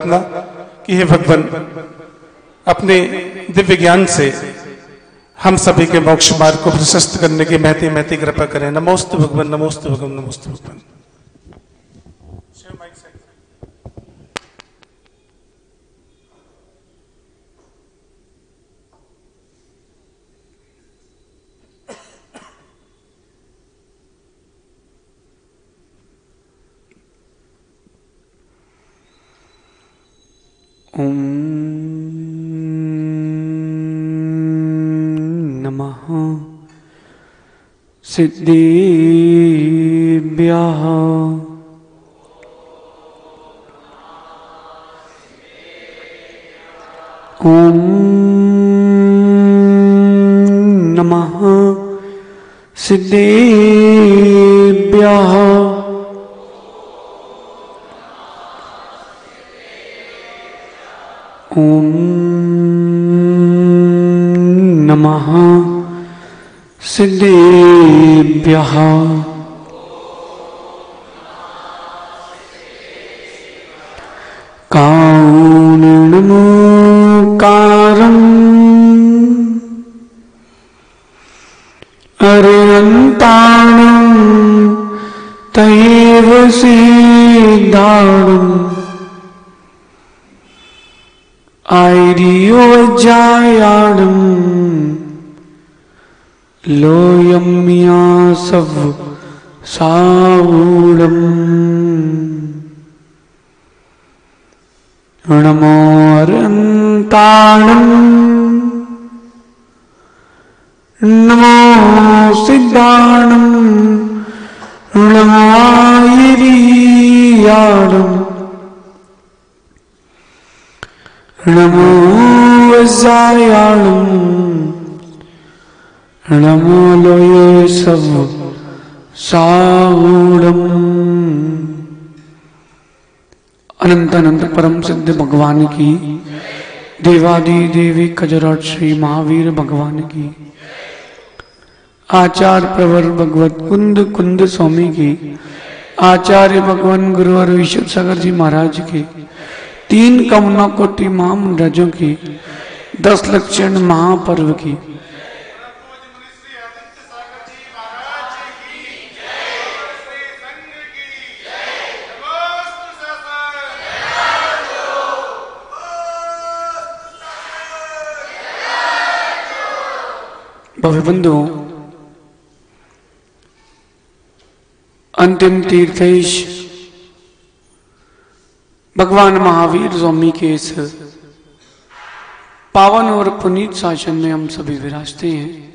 प्रार्थना कि हे भगवान अपने दिव्य ज्ञान से हम सभी के मोक्ष मार्ग को प्रशस्त करने की महती महती कृपा करें। नमोस्तु भगवान, नमोस्तु भगवान, नमोस्तु भगवान। ओम नमः सिद्धिभ्यः। ओम नमः सिद्धिभ्यः। ओम नमः सिद्धिभ्यः। कारुण्यमुकारम् अरिहन्ताणं तयैव सिद्धाणम् आयर्योज्जायाणं लोयम्यासव सावूढम्। नमो अरिहन्ताणं नमो सिद्धाणं नमो आयर्याणम् नमो वज्जायाणं नमो लोयेशव सावूढम्। अनंत अनंत परम सिद्ध भगवान की, देवादि देवी खजराट श्री महावीर भगवान की, आचार्य प्रवर भगवत कुंद कुंद स्वामी की, आचार्य भगवान गुरुवर विश्व सागर जी महाराज की, 3 कमला कोटि महामंडजों की, 10 लक्षण महापर्व की, भव्य बंधु, अंतिम तीर्थेश भगवान महावीर स्वामी के इस पावन और पुनीत शासन में हम सभी विराजते हैं।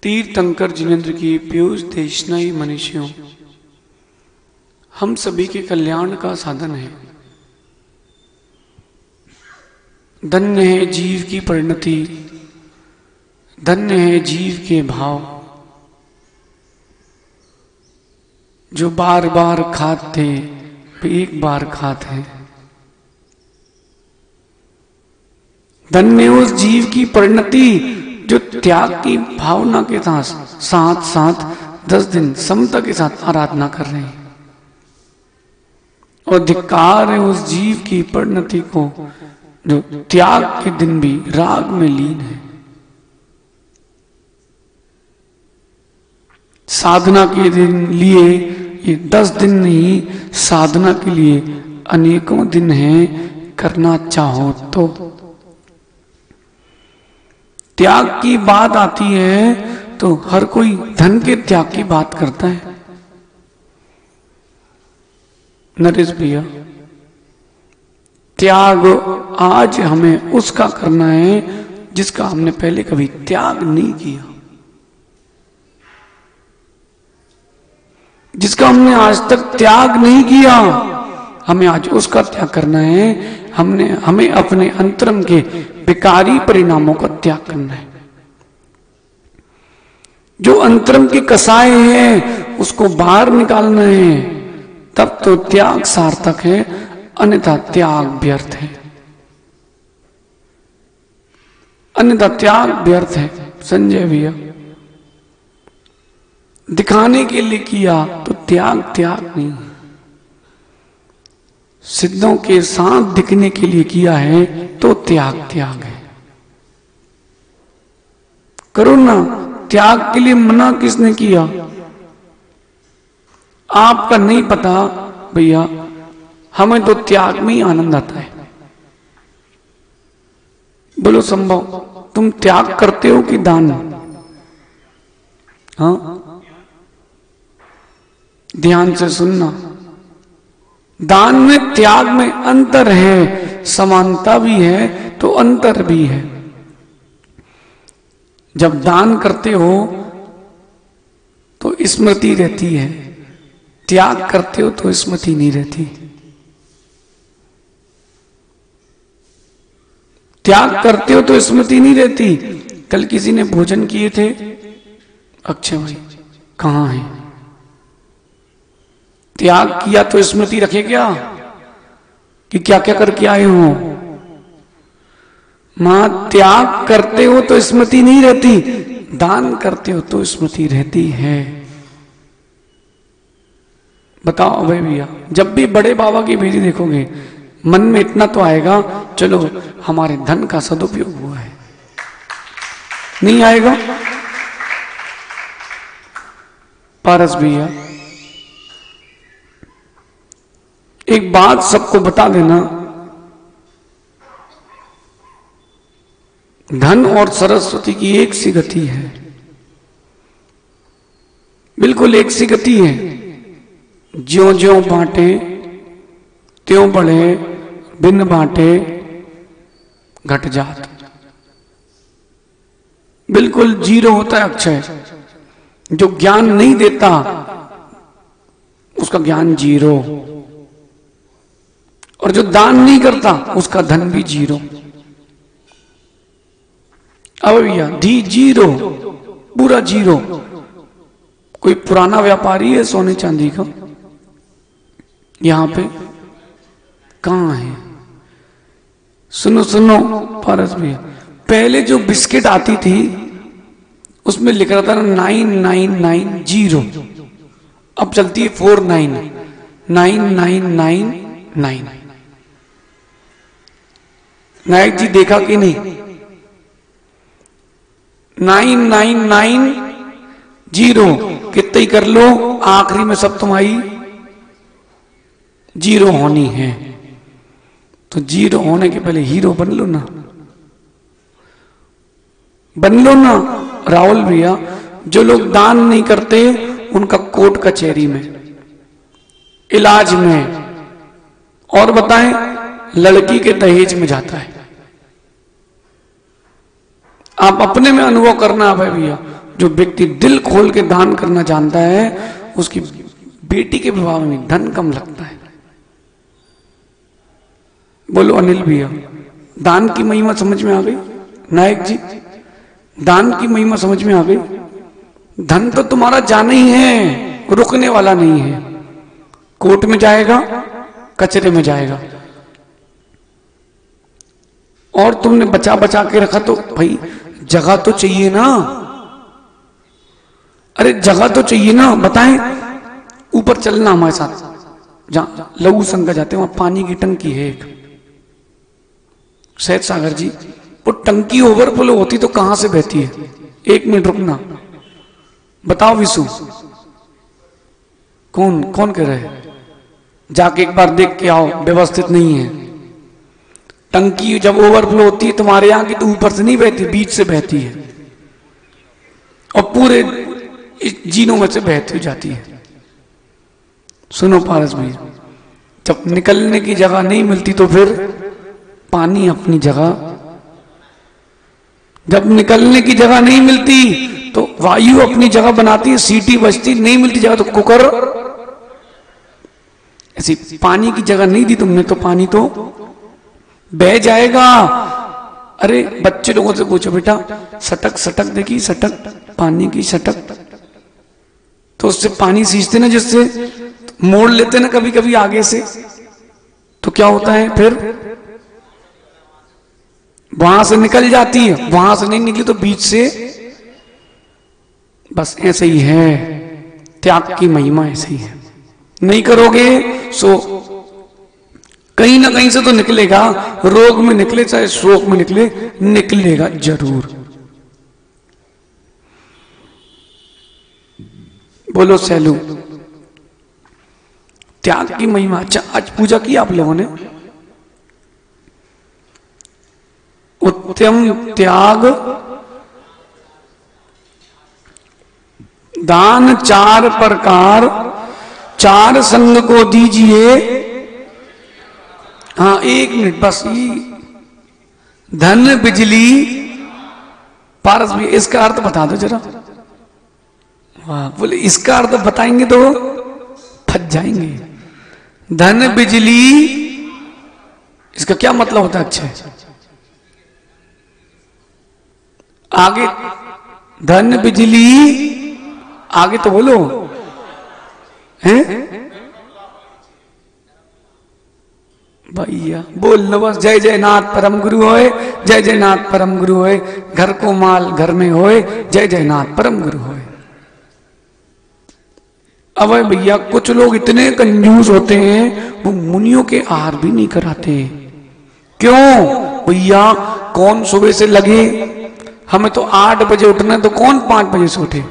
तीर्थंकर जिनेन्द्र की पीयूष देशनाई मनुष्यों, हम सभी के कल्याण का साधन है। धन्य है जीव की परिणति, धन्य है जीव के भाव, जो बार बार खाते एक बार खाते हैं। धन्य उस जीव की परिणति जो त्याग की भावना के साथ साथ 10 दिन समता के साथ आराधना कर रहे हैं। और धिक्कार है उस जीव की परिणति को जो त्याग के दिन भी राग में लीन है। साधना के दिन लिए ये 10 दिन नहीं, साधना के लिए अनेकों दिन हैं। करना चाहो तो त्याग की बात आती है तो हर कोई धन के त्याग की बात करता है। नरेश भैया, त्याग आज हमें उसका करना है जिसका हमने पहले कभी त्याग नहीं किया, जिसका हमने आज तक त्याग नहीं किया। हमें आज उसका त्याग करना है। हमें अपने अंतरंग के विकारी परिणामों का त्याग करना है। जो अंतरंग की कसाय है उसको बाहर निकालना है, तब तो त्याग सार्थक है, अन्यथा त्याग व्यर्थ है। अन्यथा त्याग व्यर्थ है। संजय भैया, दिखाने के लिए किया तो त्याग नहीं। सिद्धों के साथ दिखने के लिए किया है तो त्याग त्याग है। करो ना, त्याग के लिए मना किसने किया? आपका नहीं पता भैया, हमें तो त्याग में ही आनंद आता है। बोलो संभव, तुम त्याग करते हो कि दान? हाँ, ध्यान से सुनना, दान में त्याग में अंतर है, समानता भी है तो अंतर भी है। जब दान करते हो तो स्मृति रहती है, त्याग करते हो तो स्मृति नहीं रहती। त्याग करते हो तो स्मृति नहीं रहती। कल किसी ने भोजन किए थे, अक्षय भाई कहां है? त्याग किया तो स्मृति रखे क्या कि क्या क्या करके आए हो? मां, त्याग करते हो तो स्मृति नहीं रहती, दान करते हो तो स्मृति रहती है। बताओ अभय भैया, जब भी बड़े बाबा की बेटी देखोगे मन में इतना तो आएगा, चलो हमारे धन का सदुपयोग हुआ है, नहीं आएगा? पारस भैया एक बात सबको बता देना, धन और सरस्वती की एक सी गति है, बिल्कुल एक सी गति है। ज्यों ज्यों बांटे त्यों बढ़े, बिन बांटे घट जात। बिल्कुल जीरो होता है अक्षय। जो ज्ञान नहीं देता उसका ज्ञान जीरो, और जो दान नहीं करता उसका धन भी जीरो। अब भैया धी जीरो, पूरा जीरो। कोई पुराना व्यापारी है सोने चांदी का यहां पे? कहां है? सुनो सुनो पारस भैया, पहले जो बिस्किट आती थी उसमें लिख रहा था 9990, अब चलती है 499999। नायक जी देखा कि नहीं? 9990 कितने ही कर लो, आखिरी में सब तुम्हारी जीरो होनी है। तो जीरो होने के पहले हीरो बन लो ना, बन लो ना। राहुल भैया, जो लोग दान नहीं करते उनका कोर्ट कचहरी में, इलाज में, और बताएं लड़की के दहेज में जाता है। आप अपने में अनुभव करना है भैया। जो व्यक्ति दिल खोल के दान करना जानता है उसकी बेटी के विवाह में धन कम लगता है। बोलो अनिल भैया, दान की महिमा समझ में आ गई? नायक जी, दान की महिमा समझ में आ गई? धन तो तुम्हारा जाना ही है, रुकने वाला नहीं है। कोर्ट में जाएगा, कचरे में जाएगा, और तुमने बचा बचा के रखा तो भाई जगह तो चाहिए ना। अरे जगह तो चाहिए ना। बताएं, ऊपर चलना हमारे साथ, जहां लघु संघ जाते हैं वहां पानी की टंकी है एक, सहज सागर जी। वो टंकी ओवरफ्लो होती तो कहां से बहती है? एक मिनट रुकना, बताओ विशु, कौन कौन कह रहे हैं? जाके एक बार देख के आओ, व्यवस्थित नहीं है टंकी। जब ओवरफ्लो होती है तुम्हारे यहां की तो ऊपर से नहीं बहती, बीच से बहती है और पूरे जीनों में से बहती जाती है। सुनो पारस भाई, जब निकलने की जगह नहीं मिलती तो फिर पानी अपनी जगह, जब निकलने की जगह नहीं मिलती तो वायु अपनी जगह बनाती है, सीटी बजती, नहीं मिलती जगह तो कुकर। ऐसी पानी की जगह नहीं दी तुमने तो पानी तो बह जाएगा। अरे बच्चे लोगों से पूछो बेटा, सटक सटक देखी, सटक पानी की सटक, तो उससे पानी सींचते ना, जिससे मोड़ लेते ना कभी कभी आगे से, तो क्या होता है फिर? वहां से निकल जाती है, वहां से नहीं निकली तो बीच से। बस ऐसे ही है त्याग की महिमा, ऐसे ही है। नहीं करोगे सो कहीं ना कहीं से तो निकलेगा, रोग में निकले चाहे शोक में निकले, निकलेगा जरूर। बोलो सैलू। त्याग की महिमा। अच्छा, आज पूजा की आप लोगों ने? उत्तम त्याग दान 4 प्रकार, 4 संग को दीजिए। हाँ, 1 मिनट बस। धन बिजली पारस भी, इसका अर्थ बता दो जरा। वाह, बोले इसका अर्थ बताएंगे तो फंस जाएंगे। धन बिजली, इसका क्या मतलब होता है? अच्छा, आगे धन बिजली, आगे तो बोलो हैं भैया, बोल लो बस। जय जय नाथ परम गुरु होए, जय जय नाथ परम गुरु होए, घर को माल घर में होए, जय जय नाथ परम गुरु होए। अब भैया कुछ लोग इतने कंजूस होते हैं, वो मुनियों के आहार भी नहीं कराते। क्यों भैया? कौन सुबह से लगे, हमें तो 8 बजे उठना है, तो कौन 5 बजे से उठे?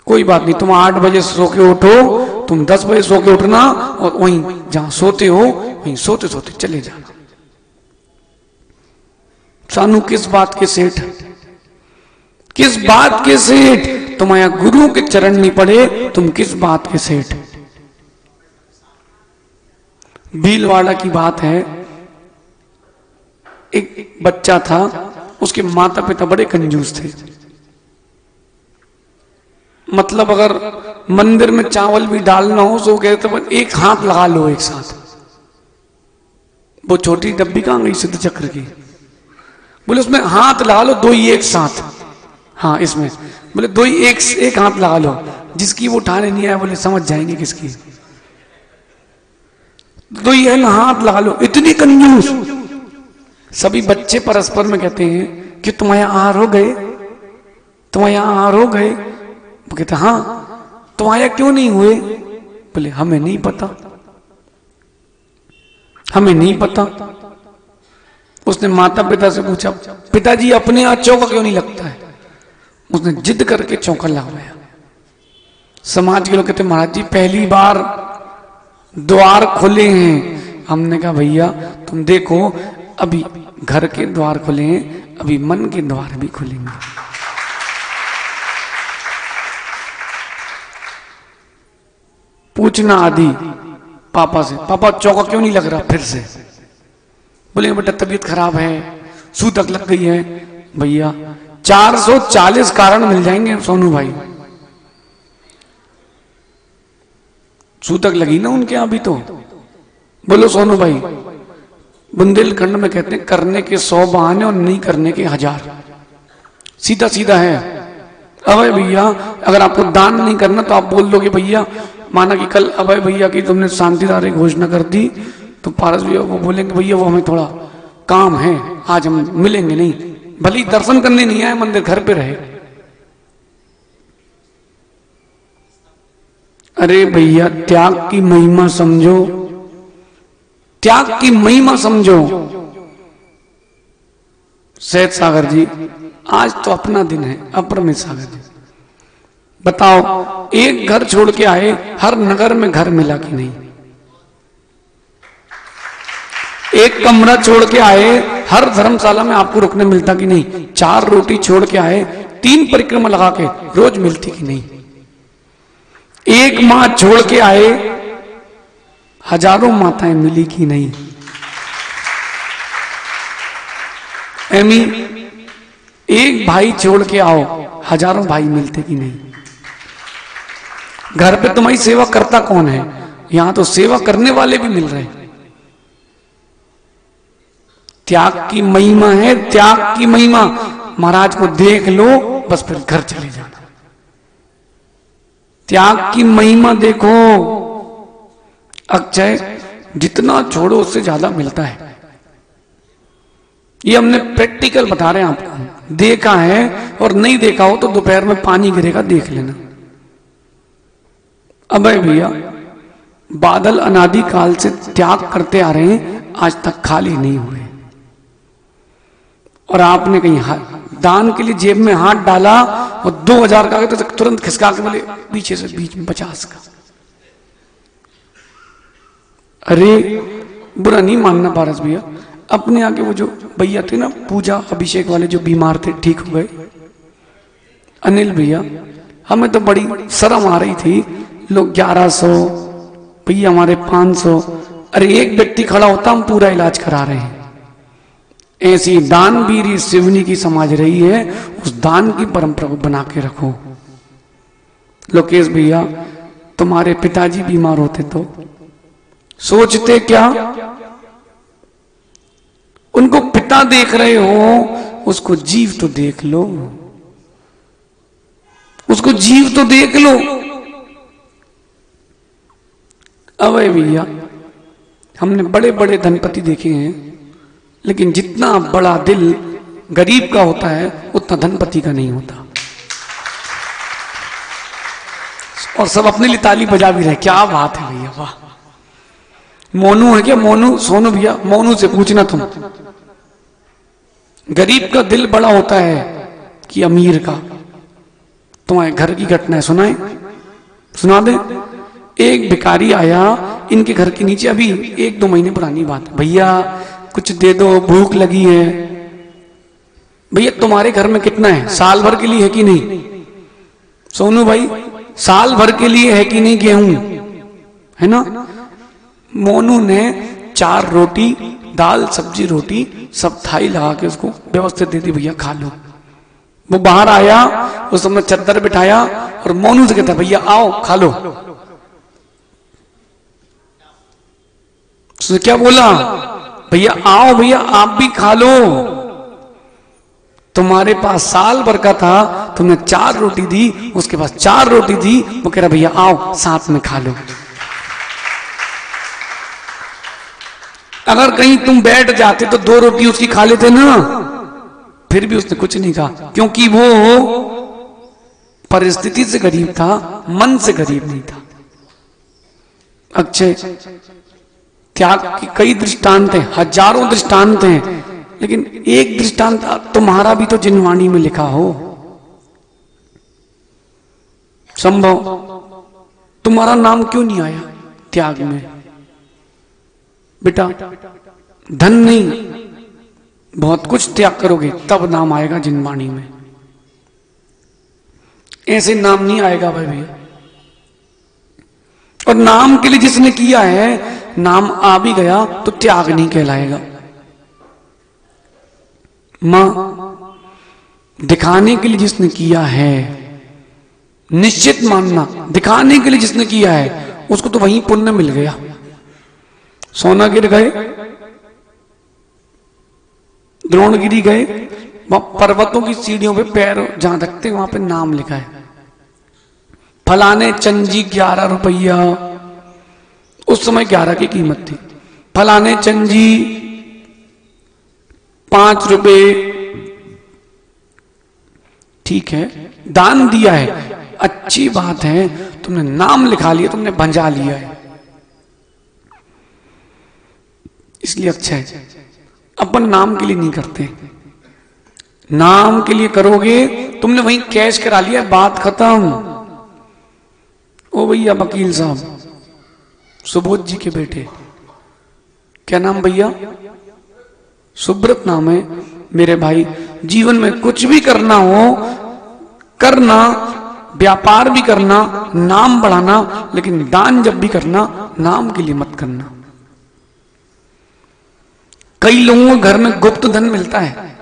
कोई बात नहीं, तुम 8 बजे सो के उठो, तुम 10 बजे सो के उठना, और वहीं जहां सोते हो वहीं सोते सोते चले जाना। सानू किस बात के सेठ, किस बात के सेठ? तुम्हारा गुरु के चरण नहीं पड़े, तुम किस बात के सेठ? भीलवाड़ा की बात है, एक बच्चा था, उसके माता पिता बड़े कंजूस थे। मतलब अगर मंदिर में चावल भी डालना हो तो कहते तो एक हाथ लगा लो एक साथ। वो छोटी डब्बी कहां गई सिद्ध चक्र की? बोले उसमें हाथ लगा लो 2 ही एक साथ। हाँ, इसमें बोले 2 ही एक हाथ लगा लो। जिसकी वो उठाने नहीं आया, बोले समझ जाएंगे किसकी। 2 ही हाथ लगा लो। इतनी कंजूस। सभी बच्चे परस्पर में कहते हैं कि तुम्हारे आहार हो गए, तुम्हारे आहार हो गए। वो कहते हाँ, तुम्हारे क्यों नहीं हुए? बोले हमें नहीं पता, हमें नहीं पता। उसने माता पिता से पूछा, पिताजी अपने यहाँ चौका क्यों नहीं लगता है? उसने जिद करके चौका लगवाया। समाज के लोग कहते महाराज जी पहली बार द्वार खुले हैं। हमने कहा भैया तुम देखो, अभी घर के द्वार खुले हैं, अभी मन के द्वार भी खुलेंगे। पूछना आदि पापा से, पापा चौका क्यों नहीं लग रहा फिर से? बोले बेटा तबीयत खराब है, सूतक लग गई है। भैया 440 कारण मिल जाएंगे सोनू भाई। सूतक लगी ना उनके यहां भी तो। बोलो सोनू भाई, बुंदेलखंड में कहते हैं करने के 100 बहाने और नहीं करने के 1000। सीधा सीधा है। अभय भैया अगर आपको दान नहीं करना तो आप बोल दोगे भैया, माना कि कल अभय भैया की तुमने शांतिदारी घोषणा कर दी, तो पारस भैया वो बोलेंगे भैया वो हमें थोड़ा काम है, आज हम मिलेंगे नहीं। भले दर्शन करने नहीं आए, मंदिर घर पे रहे। अरे भैया त्याग की महिमा समझो, त्याग की महिमा समझो। सैयद सागर जी आज तो अपना दिन है, अपरमित सागर जी बताओ, एक घर छोड़ के आए, हर नगर में घर मिला कि नहीं? एक कमरा छोड़ के आए, हर धर्मशाला में आपको रुकने मिलता कि नहीं? 4 रोटी छोड़ के आए, 3 परिक्रमा लगा के रोज मिलती कि नहीं? एक मां छोड़ के आए, हजारों माताएं मिली कि नहीं? एमी एक भाई छोड़ के आओ, हजारों भाई मिलते कि नहीं? घर पे तुम्हारी सेवा करता कौन है? यहां तो सेवा करने वाले भी मिल रहे हैं। त्याग की महिमा है, त्याग की महिमा। महाराज को देख लो बस फिर घर चले जाना। त्याग की महिमा देखो। अक्षय जितना छोड़ो उससे ज्यादा मिलता है। ये हमने प्रैक्टिकल बता रहे हैं आपको, देखा है। और नहीं देखा हो तो दोपहर में पानी गिरेगा, देख लेना। अबे भैया बादल अनादि काल से त्याग करते आ रहे हैं, आज तक खाली नहीं हुए। और आपने कहीं दान के लिए जेब में हाथ डाला और 2000 का तो तुरंत खिसका के बोले पीछे से बीच में 50 का। अरे बुरा नहीं मानना पारस भैया, अपने आगे वो जो भैया थे ना पूजा अभिषेक वाले जो बीमार थे ठीक हो गए, अनिल भैया, हमें तो बड़ी शर्म आ रही थी। लोग 1100, भैया हमारे 500, अरे एक व्यक्ति खड़ा होता हम पूरा इलाज करा रहे हैं। ऐसी दानवीर सिवनी की समाज रही है, उस दान की परंपरा को बना के रखो। लोकेश भैया तुम्हारे पिताजी बीमार होते तो सोचते क्या? उनको पिता देख रहे हो, उसको जीव तो देख लो, उसको जीव तो देख लो। अवय भैया हमने बड़े बड़े धनपति देखे हैं, लेकिन जितना बड़ा दिल गरीब का होता है उतना धनपति का नहीं होता। और सब अपने लिए ताली बजा भी रहे, क्या बात है भैया, वाह। मोनू है क्या? मोनू, सोनू भैया, मोनू से पूछना तुम, गरीब का दिल बड़ा होता है कि अमीर का? तुम्हारे घर की घटना है, सुनाए? सुना दे। एक भिखारी आया इनके घर के नीचे, अभी 1-2 महीने पुरानी बात, भैया कुछ दे दो, भूख लगी है। भैया तुम्हारे घर में कितना है, साल भर के लिए है कि नहीं? सोनू भाई साल भर के लिए है कि नहीं गेहूं, है ना? मोनू ने 4 रोटी, दाल सब्जी रोटी सब थाई लगा के उसको व्यवस्थित दे दी, भैया खा लो। वो बाहर आया, उस समय चद्दर बिठाया और मोनू से कहता भैया आओ खा लो। उसने क्या बोला? भैया आओ भैया आप भी खा लो, तुम्हारे पास साल भर का था, तुमने 4 रोटी दी, उसके पास 4 रोटी दी, वो कह रहा भैया आओ साथ में खा लो। अगर कहीं तुम बैठ जाते तो 2 रोटी उसकी खा लेते ना, फिर भी उसने कुछ नहीं कहा, क्योंकि वो परिस्थिति से गरीब था, मन से गरीब नहीं था। अक्षय त्याग के कई दृष्टांत हैं, हजारों दृष्टांत हैं, लेकिन एक दृष्टांत तुम्हारा भी तो जिनवाणी में लिखा हो। संभव तुम्हारा नाम क्यों नहीं आया त्याग में? बेटा धन नहीं, बहुत कुछ त्याग करोगे तब नाम आएगा जिनवाणी में, ऐसे नाम नहीं आएगा भाई भैया। और नाम के लिए जिसने किया है, नाम आ भी गया तो त्याग नहीं कहलाएगा। मां दिखाने के लिए जिसने किया है, निश्चित मानना दिखाने के लिए जिसने किया है उसको तो वहीं पुण्य मिल गया। सोनागिर गए, द्रोणगिरी गए, वहां पर्वतों की सीढ़ियों पे पैर जहां रखते वहां पे नाम लिखा है, फलाने चंजी 11 रुपया, उस समय 11 की कीमत थी, फलाने चंजी 5 रुपए, ठीक है दान दिया है, अच्छी बात है, तुमने नाम लिखा लिया, तुमने भंजा लिया है, इसलिए अच्छा है। अपन नाम के लिए नहीं करते, नाम के लिए करोगे तुमने वहीं कैश करा लिया, बात खत्म। ओ भैया वकील साहब, सुबोध जी के बेटे, क्या नाम भैया? सुब्रत नाम है मेरे भाई। जीवन में कुछ भी करना हो, करना, व्यापार भी करना, नाम बढ़ाना, लेकिन दान जब भी करना नाम के लिए मत करना। कई लोगों के घर में गुप्त धन मिलता है,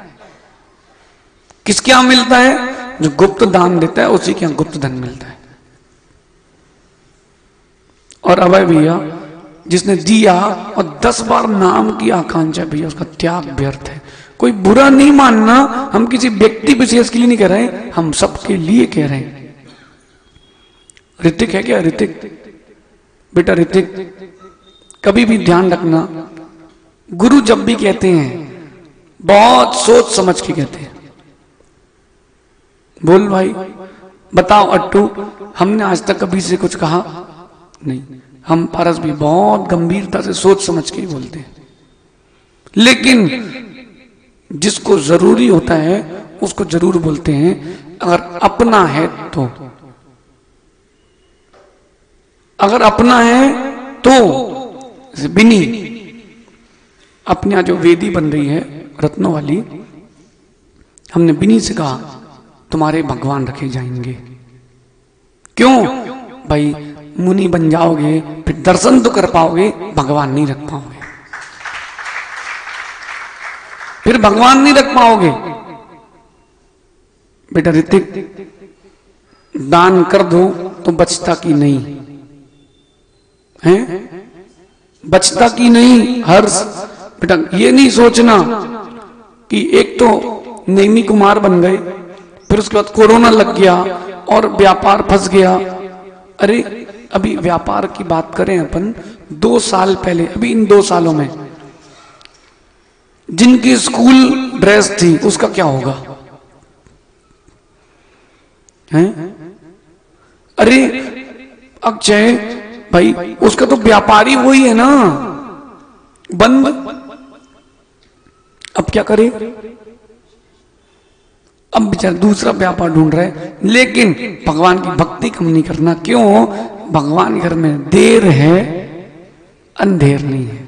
किसके यहां मिलता है? जो गुप्त दान देता है उसी के यहां गुप्त धन मिलता है। और अभय भैया जिसने दिया और 10 बार नाम की आकांक्षा, भैया उसका त्याग व्यर्थ है। कोई बुरा नहीं मानना, हम किसी व्यक्ति विशेष के लिए नहीं कह रहे हैं, हम सबके लिए कह रहे हैं। ऋतिक है क्या? ऋतिक बेटा, ऋतिक कभी भी ध्यान रखना, गुरु जब भी कहते हैं बहुत सोच समझ के कहते हैं। बोल भाई, बताओ अट्टू, हमने आज तक कभी से कुछ कहा नहीं, हम पारस भी बहुत गंभीरता से सोच समझ के ही बोलते हैं, लेकिन जिसको जरूरी होता है उसको जरूर बोलते हैं। अगर अपना है तो, अगर अपना है तो बिनी अपने यहाँ जो वेदी बन रही है रत्नों वाली, हमने बिनी से कहा तुम्हारे भगवान रखे जाएंगे। क्यों भाई, मुनि बन जाओगे फिर दर्शन तो कर पाओगे, भगवान नहीं रख पाओगे, फिर भगवान नहीं रख पाओगे। बेटा ऋतिक, दान कर दो तो बचता की नहीं है, बचता की नहीं। हर बेटा ये नहीं सोचना कि एक तो नेमी कुमार बन गए, फिर उसके बाद कोरोना लग गया और व्यापार फंस गया। अरे अभी व्यापार की बात करें अपन, 2 साल पहले, अभी इन 2 सालों में जिनकी स्कूल ड्रेस थी उसका क्या होगा? हैं? अरे अक्षय भाई, उसका तो व्यापारी वही है ना, बंद। अब क्या करे? अब बेचारा दूसरा व्यापार ढूंढ रहा है, लेकिन भगवान की भक्ति कम नहीं करना। क्यों? भगवान घर में देर है, अंधेर नहीं है।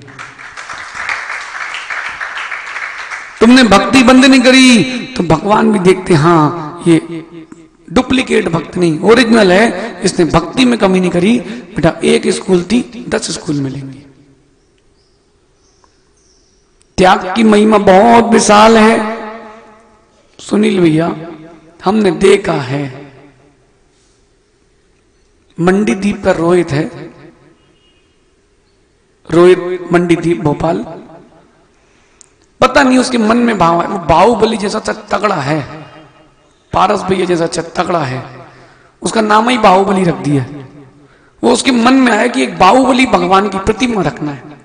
तुमने भक्ति बंद नहीं करी तो भगवान भी देखते हाँ ये डुप्लीकेट भक्त नहीं, ओरिजिनल है, इसने भक्ति में कमी नहीं करी। बेटा एक स्कूल थी, 10 स्कूल मिलेंगे। त्याग की महिमा बहुत विशाल है सुनील भैया, हमने देखा है। मंडी द्वीप पर रोहित है, रोहित मंडी द्वीप भोपाल, पता नहीं उसके मन में भाव है, वो बाहुबली जैसा तगड़ा है, पारस भैया जैसा तगड़ा है, उसका नाम ही बाहुबली रख दिया। वो उसके मन में आया कि एक बाहुबली भगवान की प्रतिमा रखना है।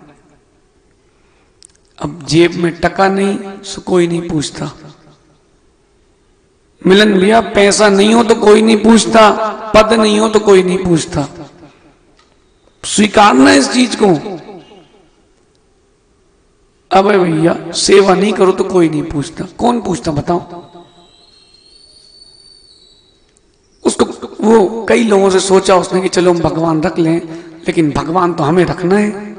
अब जेब में टका नहीं सो कोई नहीं पूछता, मिलन भैया पैसा नहीं हो तो कोई नहीं पूछता, पद नहीं हो तो कोई नहीं पूछता। स्वीकारना इस चीज को। अब भैया सेवा नहीं करो तो कोई नहीं पूछता, कौन पूछता बताओ? उसको वो कई लोगों से सोचा उसने कि चलो हम भगवान रख लें, लेकिन भगवान तो हमें रखना है।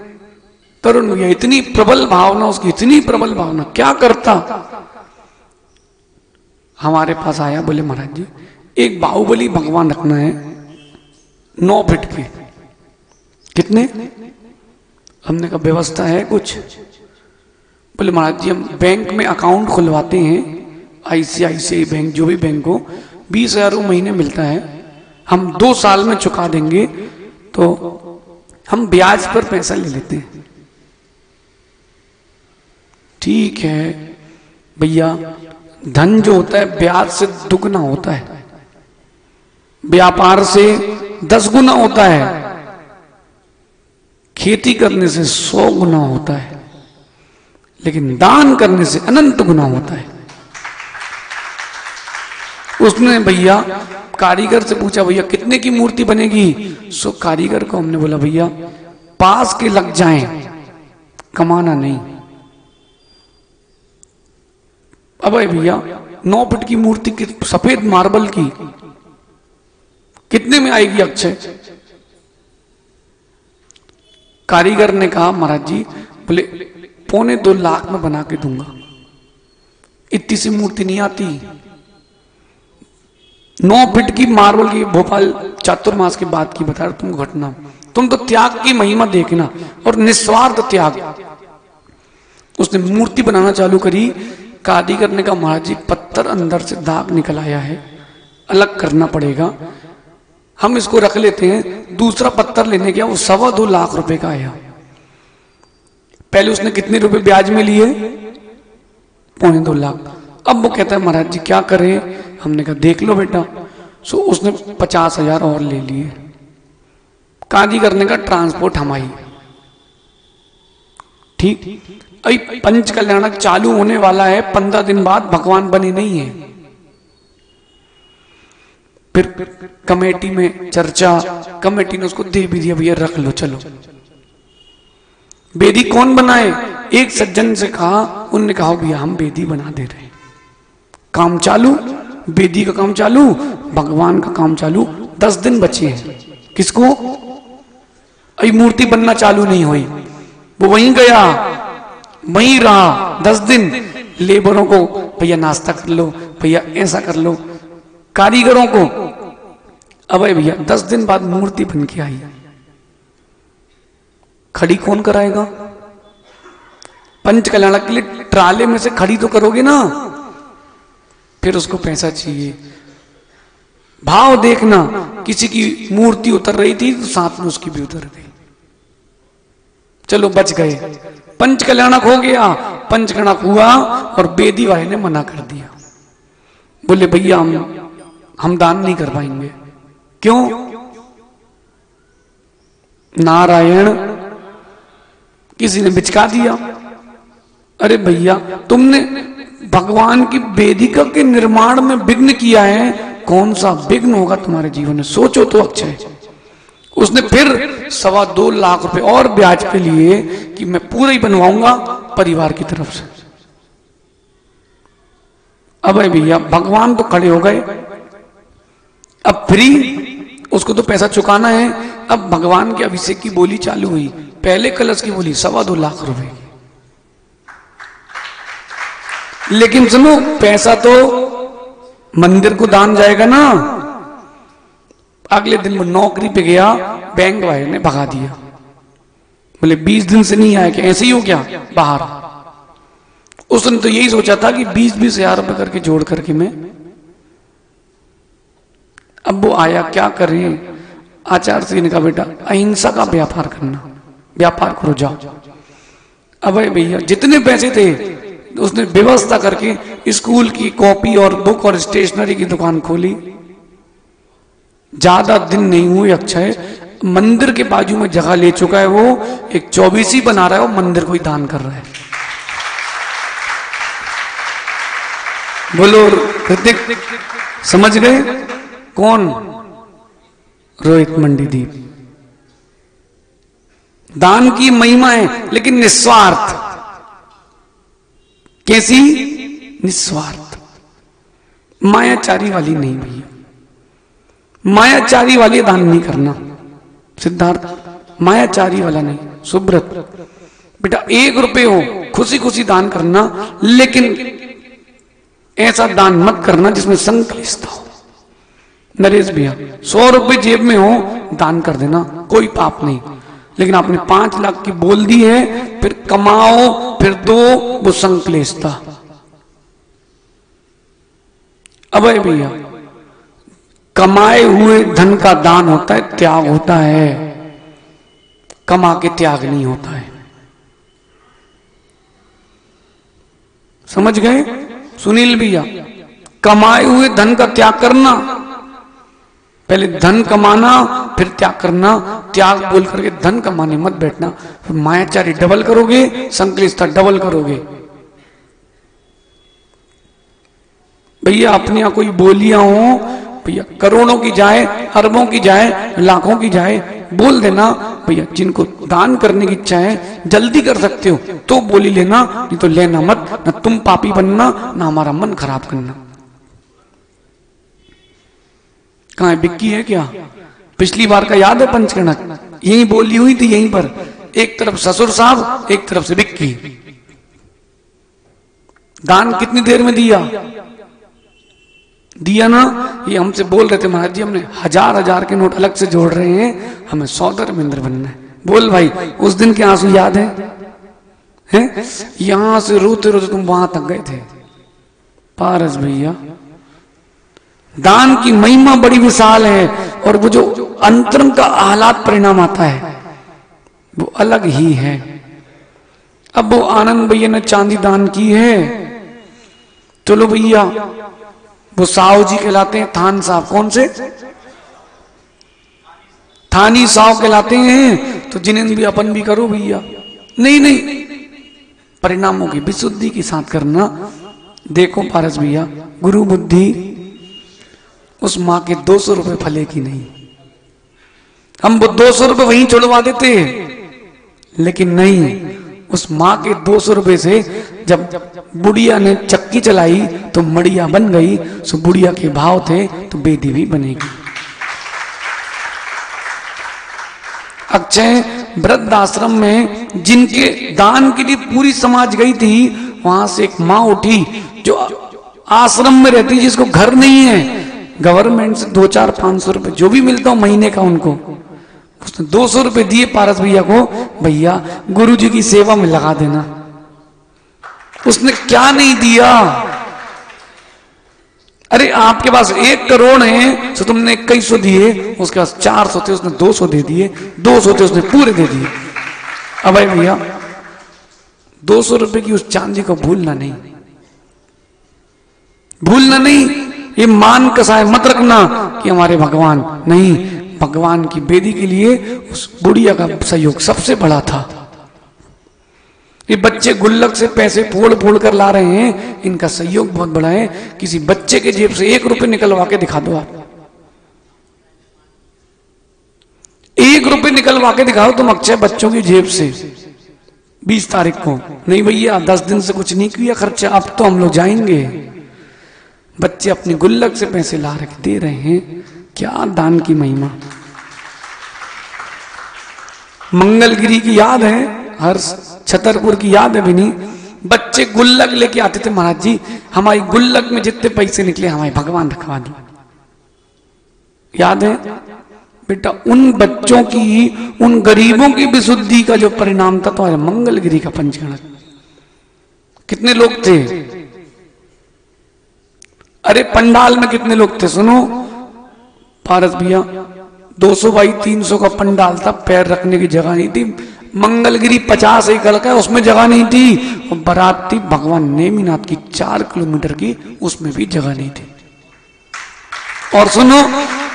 तरुण भैया इतनी प्रबल भावना, उसकी इतनी प्रबल भावना, क्या करता? हमारे पास आया, बोले महाराज जी एक बाहुबली भगवान रखना है 9 फीट के। कितने? हमने कहा व्यवस्था है कुछ? बोले महाराज जी हम बैंक में अकाउंट खुलवाते हैं, ICICI बैंक, जो भी बैंक हो, 20,000 महीने मिलता है, हम 2 साल में चुका देंगे, तो हम ब्याज पर पैसा ले लेते हैं। ठीक है भैया, धन जो होता है ब्याज से दुगना होता है, व्यापार से 10 गुना होता है, खेती करने से 100 गुना होता है, लेकिन दान करने से अनंत गुना होता है। उसने भैया कारीगर से पूछा भैया कितने की मूर्ति बनेगी? सो कारीगर को हमने बोला भैया पास के लग जाएं, कमाना नहीं। अब भैया 9 फीट की मूर्ति सफेद मार्बल की कितने में आएगी अक्षय? कारीगर ने कहा महाराज जी, बोले 2.25 लाख में बना के दूंगा। इतनी सी मूर्ति नहीं आती। 9 फीट की मार्बल की, भोपाल चातुर्मास के बाद की बता रहा तुमको घटना। तुम तो त्याग की महिमा देखना और निस्वार्थ त्याग। उसने मूर्ति बनाना चालू करी। कारीगर ने कहा महाराज जी पत्थर अंदर से दाग निकल आया है, अलग करना पड़ेगा, हम इसको रख लेते हैं। दूसरा पत्थर लेने गया, वो 2.25 लाख रुपए का आया। पहले उसने कितने रुपए ब्याज में लिए? 2.25 लाख। अब वो कहता है महाराज जी क्या करें? हमने कहा देख लो बेटा। सो उसने 50,000 और ले लिए। कारीगर ने कहा ट्रांसपोर्ट हमारी। ठीक, अभी पंच कल्याणक चालू होने वाला है, 15 दिन बाद, भगवान बने नहीं है। फिर कमेटी में चर्चा, कमेटी ने उसको दे भी दिया, भैया रख लो चलो। बेदी कौन बनाए? एक सज्जन से कहा, उनने कहा भैया हम बेदी बना दे रहे हैं। काम चालू, बेदी का काम चालू, भगवान का काम चालू। 10 दिन बचे हैं। किसको? अभी मूर्ति बनना चालू नहीं हुई, वो वहीं गया, वहीं रहा 10 दिन। लेबरों को भैया नाश्ता कर लो, भैया ऐसा कर लो, कारीगरों को। अब भैया 10 दिन बाद मूर्ति बन के आई, खड़ी कौन कराएगा? पंच कल्याण के लिए ट्राले में से खड़ी तो करोगे ना, फिर उसको पैसा चाहिए। भाव देखना, किसी की मूर्ति उतर रही थी तो साथ में उसकी भी उतर गई, चलो बच गए। पंच कल्याणक हो गया, पंच कल्याणक हुआ और बेदी वाले ने मना कर दिया, बोले भैया हम दान नहीं कर पाएंगे। क्यों? नारायण किसी ने बिचका दिया। अरे भैया तुमने भगवान की वेदिका के निर्माण में विघ्न किया है, कौन सा विघ्न होगा तुम्हारे जीवन में? सोचो तो अक्षय। उसने फिर 2.25 लाख रुपए और ब्याज पे लिए कि मैं पूरा ही बनवाऊंगा परिवार की तरफ से। अब भैया भगवान तो खड़े हो गए, अब फ्री उसको तो पैसा चुकाना है। अब भगवान के अभिषेक की बोली चालू हुई, पहले कलश की बोली 2.25 लाख रुपए की। लेकिन सुनो, पैसा तो मंदिर को दान जाएगा ना। अगले दिन वो नौकरी पे गया, बैंक वाले ने भगा दिया, बोले 20 दिन से नहीं आया, कि ऐसे ही हो क्या बाहर। उसने तो यही सोचा था कि 20-20 हजार रुपए करके जोड़ करके मैं। अब वो आया, क्या करें? आचार्य श्री ने कहा बेटा अहिंसा का व्यापार करना, व्यापार करो जाओ। अब भैया जितने पैसे थे उसने व्यवस्था करके स्कूल की कॉपी और बुक और स्टेशनरी की दुकान खोली। ज्यादा दिन नहीं हुए अक्षय, मंदिर के बाजू में जगह ले चुका है, वो एक 24 बना रहा है, वो मंदिर को ही दान कर रहा है। बोलो ऋतिक, समझ गए कौन? रोहित मंडीदीप। दान की महिमा है, लेकिन निस्वार्थ। कैसी? निस्वार्थ, मायाचारी वाली नहीं भैया। मायाचारी वाली दान नहीं करना सिद्धार्थ, मायाचारी वाला नहीं। सुब्रत बेटा 1 रुपए हो खुशी खुशी दान करना, लेकिन ऐसा दान मत करना जिसमें संकलिष्ट हो। नरेश भैया 100 रुपए जेब में हो दान कर देना, कोई पाप नहीं। लेकिन आपने 5 लाख की बोल दी है, फिर कमाओ फिर दो, वो संकलेश था। अब भैया कमाए हुए धन का दान होता है, त्याग होता है, कमा के त्याग नहीं होता है। समझ गए सुनील भैया? कमाए हुए धन का त्याग करना, पहले धन कमाना फिर त्याग करना। त्याग बोल करके धन कमाने मत बैठना, फिर मायाचारी डबल करोगे, संकलिष्ठता डबल करोगे। भैया अपने यहां कोई बोलियां हो भैया, करोड़ों की जाए, अरबों की जाए, लाखों की जाए, बोल देना भैया। जिनको दान करने की इच्छा है जल्दी कर सकते हो तो बोली लेना, नहीं तो लेना मत। ना तुम पापी बनना, ना हमारा मन खराब करना। कहां है बिक्की? है क्या? पिछली बार का याद है पंचकर्णक? यही बोली हुई थी, यहीं पर। एक तरफ ससुर साहब, एक तरफ से बिक्की। दान कितनी देर में दिया? दिया ना। ये हमसे बोल रहे थे महाराज जी हमने 1000 के नोट अलग से जोड़ रहे हैं, हमें सौदामिंद्र बनना है। बोल भाई उस दिन के आंसू याद है? यहां से रोते रोते तुम वहां तक गए थे। पारस भैया दान की महिमा बड़ी विशाल है, और वो जो अंतरंग का आह्लाद परिणाम आता है वो अलग ही है। अब वो आनंद भैया ने चांदी दान की है, चलो भैया वो साहु जी कहलाते हैं, थान साहब। कौन से? थानी साहु कहलाते हैं। तो जिन्हें भी अपन भी करो भैया। नहीं नहीं, परिणामों की विशुद्धि के साथ करना। देखो पारस भैया गुरु बुद्धि उस माँ के 200 रुपए फले की नहीं। हम वो 200 रुपए वहीं छोड़वा देते, लेकिन नहीं, उस माँ के 200 रुपए से जब बुढ़िया ने चक्की चलाई तो मड़िया बन गई, सो बुढ़िया के भाव थे तो बेदी भी बनेगी। अक्षय वृद्धाश्रम में जिनके दान के लिए पूरी समाज गई थी, वहां से एक माँ उठी जो आश्रम में रहती, जिसको घर नहीं है, गवर्नमेंट से 200-500 रुपए जो भी मिलता हो महीने का उनको, उसने 200 रुपए दिए पारस भैया को, भैया गुरु जी की सेवा में लगा देना। उसने क्या नहीं दिया। अरे आपके पास 1 करोड़ है तो तुमने 2100 दिए, उसके पास 400 थे उसने 200 दे दिए, 200 थे उसने पूरे दे दिए। अब भाई भैया 200 रुपए की उस चांदी को भूलना नहीं, भूलना नहीं। ये मान कसाय मत रखना कि हमारे भगवान नहीं, भगवान की बेदी के लिए उस बुढ़िया का सहयोग सबसे बड़ा था। ये बच्चे गुल्लक से पैसे फोड़ फोड़ कर ला रहे हैं, इनका सहयोग बहुत बड़ा है। किसी बच्चे के जेब से 1 रुपए निकलवा के दिखा दो, आप 1 रुपए निकलवा के दिखाओ तुम अक्षय बच्चों की जेब से 20 तारीख को। नहीं भैया 10 दिन से कुछ नहीं किया खर्चा, अब तो हम लोग जाएंगे। बच्चे अपने गुल्लक से पैसे ला रखे दे रहे हैं, क्या दान की महिमा। मंगलगिरी की याद है, हर छतरपुर की याद है भी नहीं, बच्चे गुल्लक लेके आते थे, महाराज जी हमारी गुल्लक में जितने पैसे निकले हमारे भगवान रखवा दो। याद है बेटा, उन बच्चों की, उन गरीबों की विशुद्धि का जो परिणाम था तो मंगलगिरी का पंचगणक। कितने लोग थे? अरे पंडाल में कितने लोग थे सुनो पारस भैया, 200 बाई 300 का पंडाल था, पैर रखने की जगह नहीं थी। मंगलगिरी 50 एकड़ का, उसमें जगह नहीं थी। और बारात थी भगवान नेमिनाथ की 4 किलोमीटर की, उसमें भी जगह नहीं थी। और सुनो,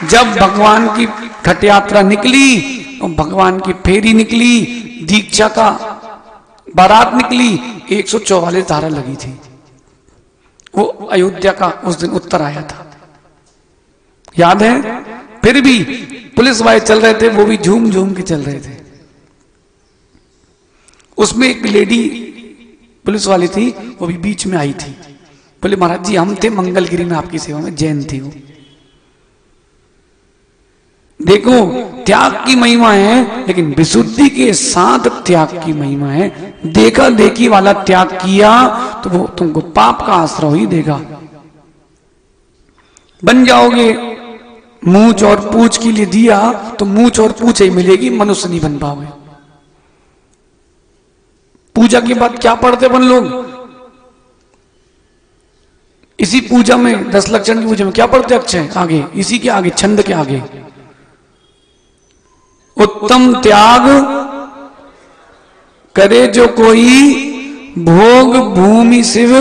जब भगवान की घट यात्रा निकली और भगवान की फेरी निकली, दीक्षा का बारात निकली, 144 धारा लगी थी। वो अयोध्या का उस दिन उत्तर आया था, याद है? फिर भी पुलिस वाले चल रहे थे, वो भी झूम झूम के चल रहे थे। उसमें एक लेडी पुलिस वाली थी, वो भी बीच में आई थी, बोले महाराज जी हम थे मंगलगिरी में आपकी सेवा में, जैन थी वो। देखो त्याग की महिमा है, लेकिन विशुद्धि के साथ त्याग की महिमा है। देखा देखी वाला त्याग किया तो वो तुमको पाप का आश्रय ही देगा। बन जाओगे मूंछ और पूछ के लिए दिया तो मूंछ और पूछ ही मिलेगी, मनुष्य नहीं बन पाओगे। पूजा के बाद क्या पढ़ते अपन लोग? इसी पूजा में 10 लक्षण की पूजा में क्या पढ़ते अक्षय? आगे इसी के आगे छंद के आगे, उत्तम त्याग करे जो कोई, भोग भूमि शिव,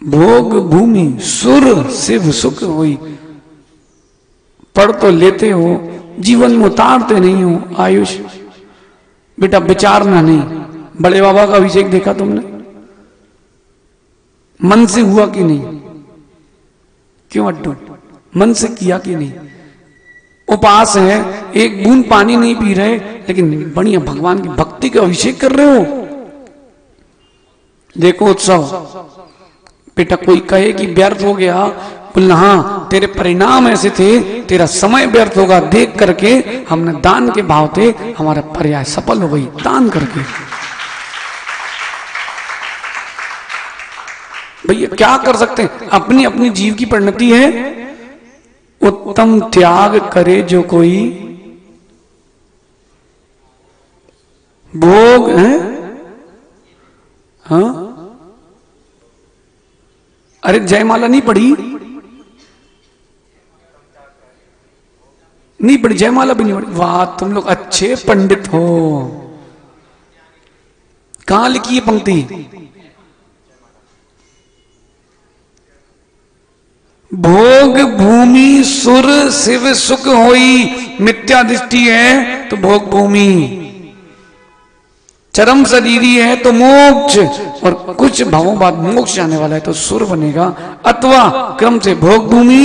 भोग भूमि सुर शिव सुख होई। पढ़ तो लेते हो, जीवन में उतारते नहीं हो। आयुष बेटा विचारना नहीं। बड़े बाबा का अभिषेक देखा तुमने? मन से हुआ कि नहीं? क्यों अड्डू? मन से किया कि नहीं? उपास है, एक बूंद पानी नहीं पी रहे, लेकिन बढ़िया भगवान की भक्ति का अभिषेक कर रहे हो। देखो उत्सव, बेटा कोई कहे कि व्यर्थ हो गया, बोलना हाँ तेरे परिणाम ऐसे थे, तेरा समय व्यर्थ होगा। देख करके हमने दान के भाव थे, हमारा पर्याय सफल हो गई दान करके। भैया क्या कर सकते हैं, अपनी अपनी जीव की परिणति है। उत्तम त्याग करे जो कोई, भोग है। हाँ अरे जयमाला नहीं पढ़ी? नहीं पढ़ी जयमाला भी नहीं पढ़ी। वाह तुम लोग अच्छे पंडित हो। कहां लिखी है पंक्ति? भोग भूमि सुर शिव सुख होई। मिथ्या दृष्टि है तो भोग भूमि, चरम शरीरी है तो मोक्ष, और कुछ भावों बाद मोक्ष जाने वाला है तो सुर बनेगा, अथवा क्रम से भोग भूमि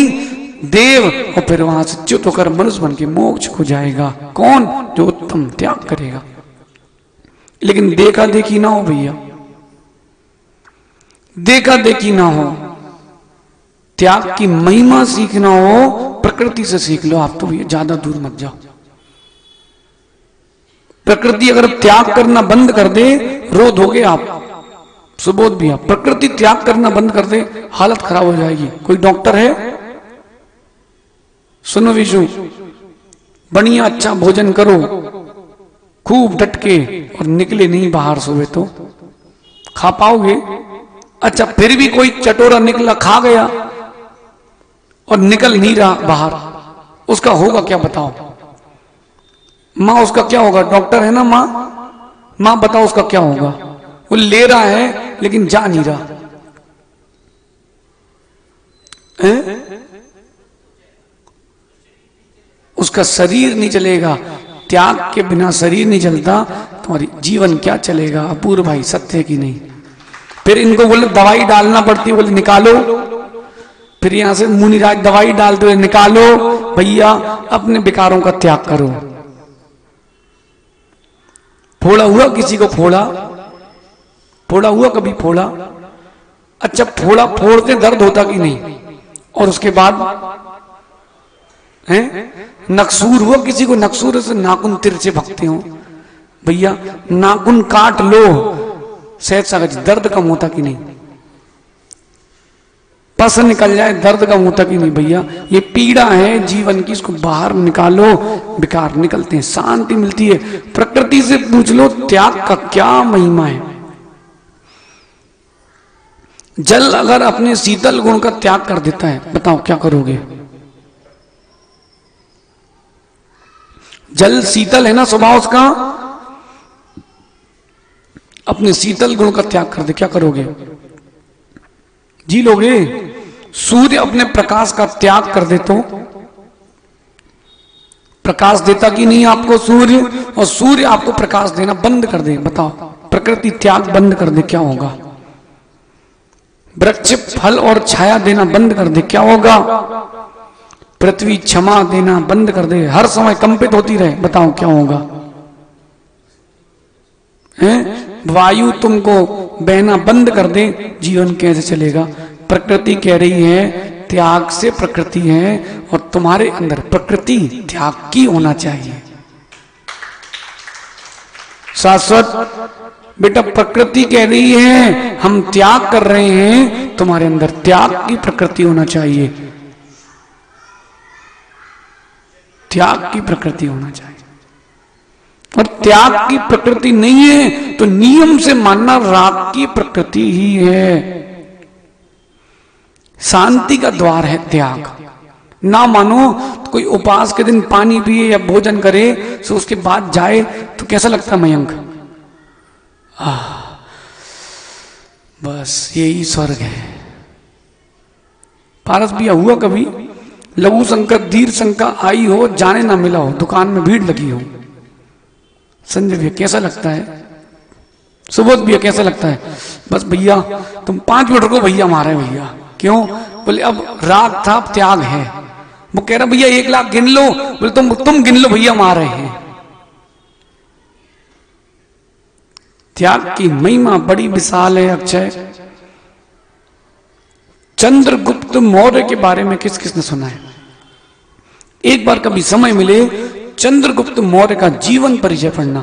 देव और फिर वहां से च्युत होकर मनुष्य बन के मोक्ष को जाएगा। कौन? जो उत्तम त्याग करेगा। लेकिन देखा देखी ना हो भैया, देखा देखी ना हो, त्याग की महिमा सीखना हो प्रकृति से सीख लो। आप तो भैया ज्यादा दूर मत जाओ। प्रकृति अगर त्याग करना बंद कर दे, रो दोगे आप, सुबोध भी आप। प्रकृति त्याग करना बंद कर दे, हालत खराब हो जाएगी। कोई डॉक्टर है? सुनो विशु, बढ़िया अच्छा भोजन करो खूब डट के, और निकले नहीं बाहर सुबह तो खा पाओगे? अच्छा फिर भी कोई चटोरा निकला खा गया और निकल नहीं रहा बाहर, उसका होगा क्या बताओ? माँ उसका क्या होगा? डॉक्टर है ना माँ, माँ बताओ उसका क्या होगा? वो ले रहा है लेकिन जा नहीं रहा है? उसका शरीर नहीं चलेगा। त्याग के बिना शरीर नहीं चलता, तुम्हारी जीवन क्या चलेगा? अपूर्व भाई, सत्य की नहीं। फिर इनको बोले दवाई डालना पड़ती है, बोले निकालो। फिर यहां से मुनिराज दवाई डालते हुए निकालो। भैया अपने विकारों का त्याग करो। फोड़ा हुआ किसी को फोड़ा, फोड़ा हुआ कभी फोड़ा? अच्छा फोड़ा फोड़ते दर्द होता कि नहीं? और उसके बाद हैं? नकसूर हुआ किसी को? नकसूर से नाखून तिरछे भगते हो भैया, नाखून काट लो, सहज सहज दर्द कम होता कि नहीं? पस निकल जाए दर्द कम होता कि नहीं? भैया ये पीड़ा है जीवन की, इसको बाहर निकालो, विकार निकलते हैं, शांति मिलती है। प्रकृति से पूछ लो त्याग का क्या महिमा है। जल अगर अपने शीतल गुण का त्याग कर देता है, बताओ क्या करोगे? जल शीतल है ना स्वभाव उसका, अपने शीतल गुण का त्याग कर दे, क्या करोगे? जी लोगे? सूर्य अपने प्रकाश का त्याग कर दे तो प्रकाश देता कि नहीं आपको सूर्य? और सूर्य आपको प्रकाश देना बंद कर दे, बताओ प्रकृति त्याग बंद कर दे, क्या होगा? वृक्ष फल और छाया देना बंद कर दे, क्या होगा? पृथ्वी क्षमा देना बंद कर दे, हर समय कंपित होती रहे, बताओ क्या होगा? वायु तुमको बहना बंद कर दे, जीवन कैसे चलेगा? प्रकृति कह रही है त्याग से प्रकृति है, और तुम्हारे अंदर प्रकृति त्याग की होना चाहिए। शाश्वत बेटा प्रकृति कह रही है हम त्याग कर रहे हैं, तुम्हारे अंदर त्याग की प्रकृति होना चाहिए, त्याग की प्रकृति होना चाहिए। और त्याग की प्रकृति नहीं है तो नियम से मानना राग की प्रकृति ही है। शांति का द्वार है त्याग। ना मानो तो कोई उपवास के दिन पानी पिए या भोजन करे तो उसके बाद जाए तो कैसा लगता है मयंक? बस यही स्वर्ग है। पारस भी हुआ कभी लघु शंका दीर्घ शंका आई हो, जाने ना मिला हो, दुकान में भीड़ लगी हो, संजय भैया कैसा लगता है? सुबोध भैया कैसा लगता है? बस भैया तुम 5 मिनट रुको भैया, मारे भैया। क्यों? बोले अब राग था अब त्याग है। वो कह रहा भैया 1 लाख गिन लो, बोले तुम गिन लो भैया, मार रहे हैं। त्याग की महिमा बड़ी विशाल है। अक्षय चंद्रगुप्त मौर्य के बारे में किस किसने सुना है? एक बार कभी समय मिले चंद्रगुप्त मौर्य का जीवन परिचय पढ़ना।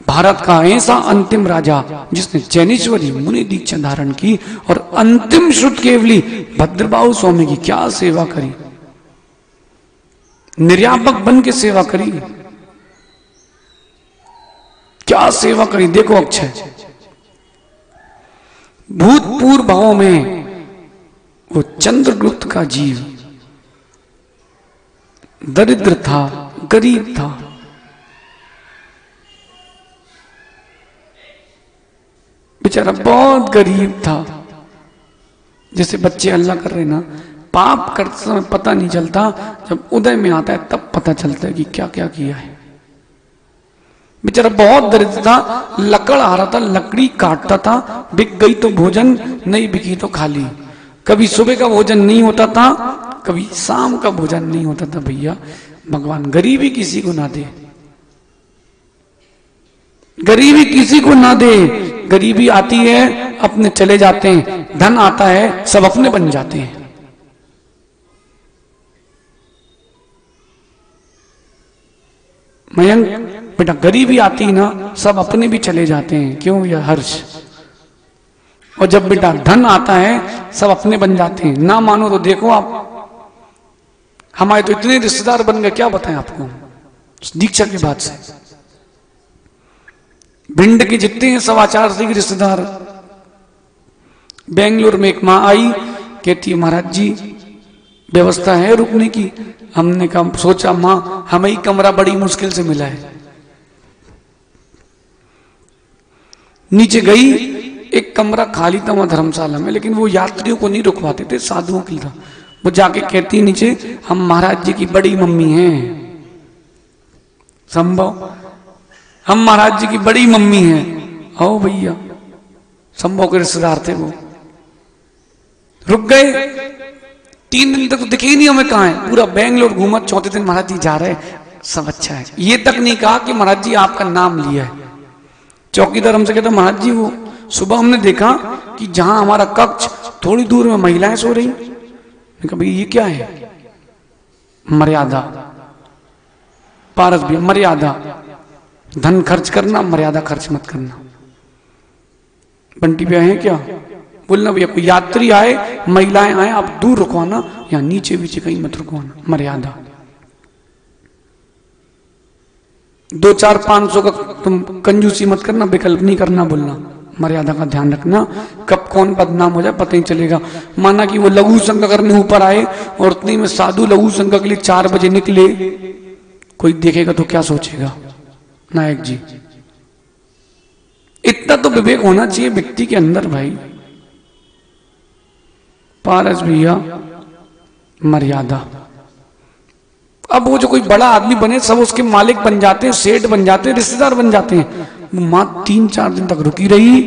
भारत का ऐसा अंतिम राजा जिसने जैनेश्वरी मुनि दीक्षा धारण की और अंतिम श्रुत केवली भद्रबाहु स्वामी की क्या सेवा करी, निर्यापक बन के सेवा करी, क्या सेवा करी। देखो अक्षय भूतपूर्व भावों में वो चंद्रगुप्त का जीव दरिद्र था, गरीब था, बेचारा बहुत गरीब था। जैसे बच्चे अल्लाह कर रहे ना, पाप करते समय पता नहीं चलता, जब उदय में आता है तब पता चलता है कि क्या क्या किया है। बेचारा बहुत दरिद्र था, लकड़ आ रहा था, लकड़ी काटता था, बिक गई तो भोजन, नहीं बिकी तो खाली। कभी सुबह का भोजन नहीं होता था, कभी शाम का भोजन नहीं होता था। भैया भगवान गरीबी किसी को ना दे, गरीबी किसी को ना दे। गरीबी आती है अपने चले जाते हैं, धन आता है सब अपने बन जाते हैं। मयंक बेटा गरीबी आती ना सब अपने भी चले जाते हैं, क्यों यह हर्ष। और जब बेटा धन आता है सब अपने बन जाते हैं। ना मानो तो देखो आप, हमारे तो इतने रिश्तेदार बन गए, क्या बताएं आपको दीक्षा के बाद से। भिंड के जितने हैं 4.25 के रिश्तेदार। बेंगलोर में एक माँ आई, कहती है महाराज जी व्यवस्था है रुकने की। हमने कहा सोचा माँ हमें ही कमरा बड़ी मुश्किल से मिला है। नीचे गई, एक कमरा खाली था वहां धर्मशाला में, लेकिन वो यात्रियों को नहीं रुकवाते थे, साधुओं के लिए था। वो जाके कहती नीचे हम महाराज जी की बड़ी मम्मी हैं। संभव हम महाराज जी की बड़ी मम्मी हैं। आओ भैया, संभव के रिश्तेदार थे वो। रुक गए, 3 दिन तक तो दिखे ही नहीं हमें कहाँ है। पूरा बेंगलोर घूमा, चौथे दिन महाराज जी जा रहे, सब अच्छा है। ये तक नहीं कहा कि महाराज जी आपका नाम लिया है। चौकीदार हमसे कहता महाराज जी वो सुबह हमने देखा कि जहां हमारा कक्ष थोड़ी दूर में महिलाएं सो रही। मैंने कहा भाई ये क्या है? मर्यादा पारस भी, मर्यादा। धन खर्च करना, मर्यादा खर्च मत करना। बंटी भैया है क्या? बोलना भैया कोई यात्री आए, महिलाएं आए, आप दूर रुकवाना, या नीचे बीचे कहीं मत रुकवाना। मर्यादा। 2-4-500 का तुम कंजूसी मत करना, विकल्प नहीं करना, बोलना। मर्यादा का ध्यान रखना, कब कौन बदनाम हो जाए पता ही चलेगा। माना कि वो लघु संघ करने ऊपर आए और उतनी में साधु लघु संघ के लिए 4 बजे निकले, कोई देखेगा तो क्या सोचेगा? नायक जी, इतना तो विवेक होना चाहिए व्यक्ति के अंदर भाई। पारस भैया मर्यादा। अब वो जो कोई बड़ा आदमी बने, सब उसके मालिक बन जाते हैं, सेठ बन जाते हैं, रिश्तेदार बन जाते हैं। माँ 3-4 दिन तक रुकी रही,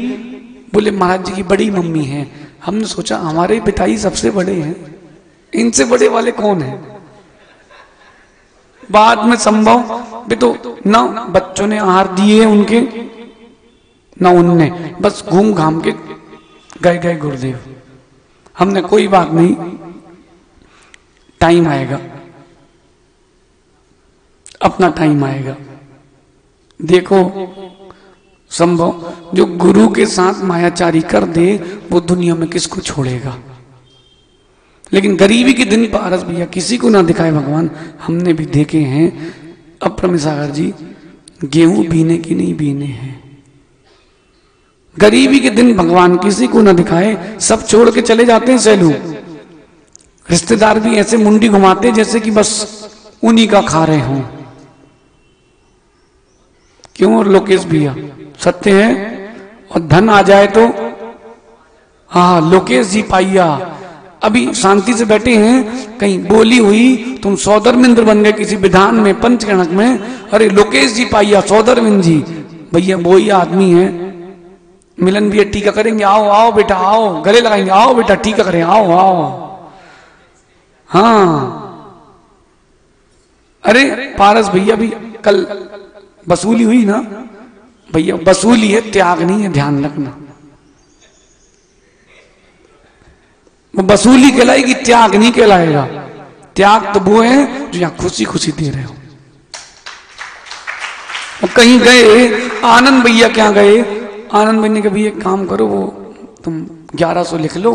बोले महाराज जी की बड़ी मम्मी है। हमने सोचा हमारे पिताजी सबसे बड़े हैं, इनसे बड़े वाले कौन हैं? बाद में संभव भी तो ना बच्चों ने आहार दिए उनके, ना उनने, बस घूम घाम के गए गुरुदेव। हमने कोई बात नहीं, टाइम आएगा, अपना टाइम आएगा। देखो संभव जो गुरु के साथ मायाचारी कर दे वो दुनिया में किसको छोड़ेगा। लेकिन गरीबी के दिन पारस भैया किसी को ना दिखाए भगवान। हमने भी देखे हैं, अप्रम सागर जी गेहूं बीने की नहीं बीने हैं। गरीबी के दिन भगवान किसी को ना दिखाए, सब छोड़ के चले जाते हैं सैलू। रिश्तेदार भी ऐसे मुंडी घुमाते जैसे कि बस उन्हीं का खा रहे हों। क्यों लोकेश भैया सत्य है। और धन आ जाए तो हाँ लोकेश जी पाइया अभी शांति से बैठे हैं, कहीं बोली हुई तुम सौदरमिंद्र बन गए किसी विधान में, पंचगणक में, अरे लोकेश जी पाइया सौदरमिंद्र जी। भैया वो ही आदमी है। मिलन भैया टीका करेंगे, आओ आओ बेटा आओ, गले लगाएंगे, आओ बेटा टीका करें, आओ आओ। हाँ अरे पारस भैया भी कल वसूली हुई ना भैया, वसूली है, त्याग नहीं है, ध्यान रखना। वो वसूली कहलाएगी, त्याग नहीं कहलाएगा। त्याग तो वो है जो यहां खुशी खुशी दे रहे हो। और कहीं गए, आनंद भैया क्या गए, आनंद भैया ने कहा भैया काम करो, वो तुम 1100 लिख लो,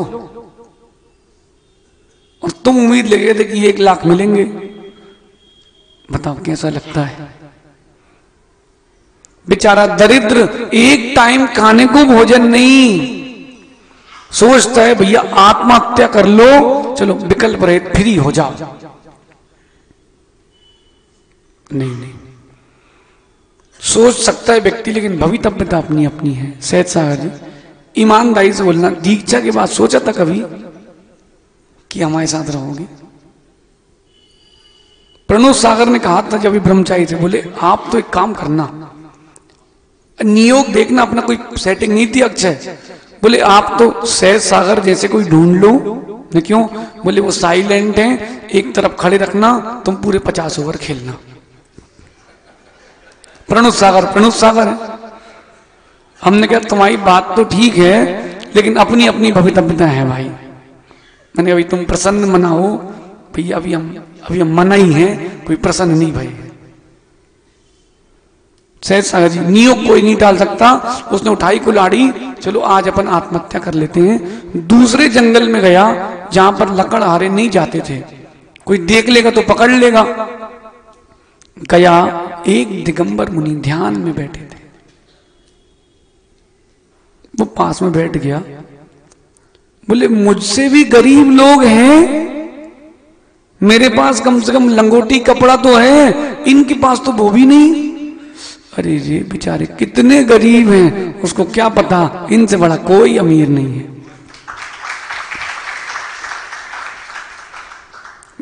और तुम उम्मीद लगे थे कि 1 लाख मिलेंगे। बताओ कैसा लगता है। बेचारा दरिद्र एक टाइम खाने को भोजन नहीं, सोचता है भैया आत्महत्या कर लो, चलो विकल्प रहे फ्री हो जाओ। नहीं सोच सकता है व्यक्ति, लेकिन भवितव्यता अपनी अपनी है। सहज सागर जी ईमानदारी से बोलना, दीक्षा के बाद सोचा था कभी कि हमारे साथ रहोगे? प्रणोद सागर ने कहा था जब ब्रह्मचारी से, बोले आप तो एक काम करना, नियोग देखना, अपना कोई सेटिंग नहीं थी अक्षय। बोले आप तो सहज सागर जैसे कोई ढूंढ लो। न क्यों? बोले वो साइलेंट है, एक तरफ खड़े रखना, तुम पूरे 50 ओवर खेलना। प्रणुत सागर है। हमने कहा तुम्हारी बात तो ठीक है, लेकिन अपनी अपनी भवितव्यता है भाई। मैंने अभी तुम प्रसन्न मनाओ भैया, अभी हम मना ही है, कोई प्रसन्न नहीं भाई। सहज सागर जी, नियोग कोई नहीं टाल सकता। उसने उठाई कुल्हाड़ी, चलो आज अपन आत्महत्या कर लेते हैं। दूसरे जंगल में गया जहां पर लकड़हारे नहीं जाते थे, कोई देख लेगा तो पकड़ लेगा। गया, एक दिगंबर मुनि ध्यान में बैठे थे, वो पास में बैठ गया। बोले मुझसे भी गरीब लोग हैं, मेरे पास कम से कम लंगोटी कपड़ा तो है, इनके पास तो वो भी नहीं। अरे ये बेचारे कितने गरीब हैं, उसको क्या पता, इनसे बड़ा कोई अमीर नहीं है।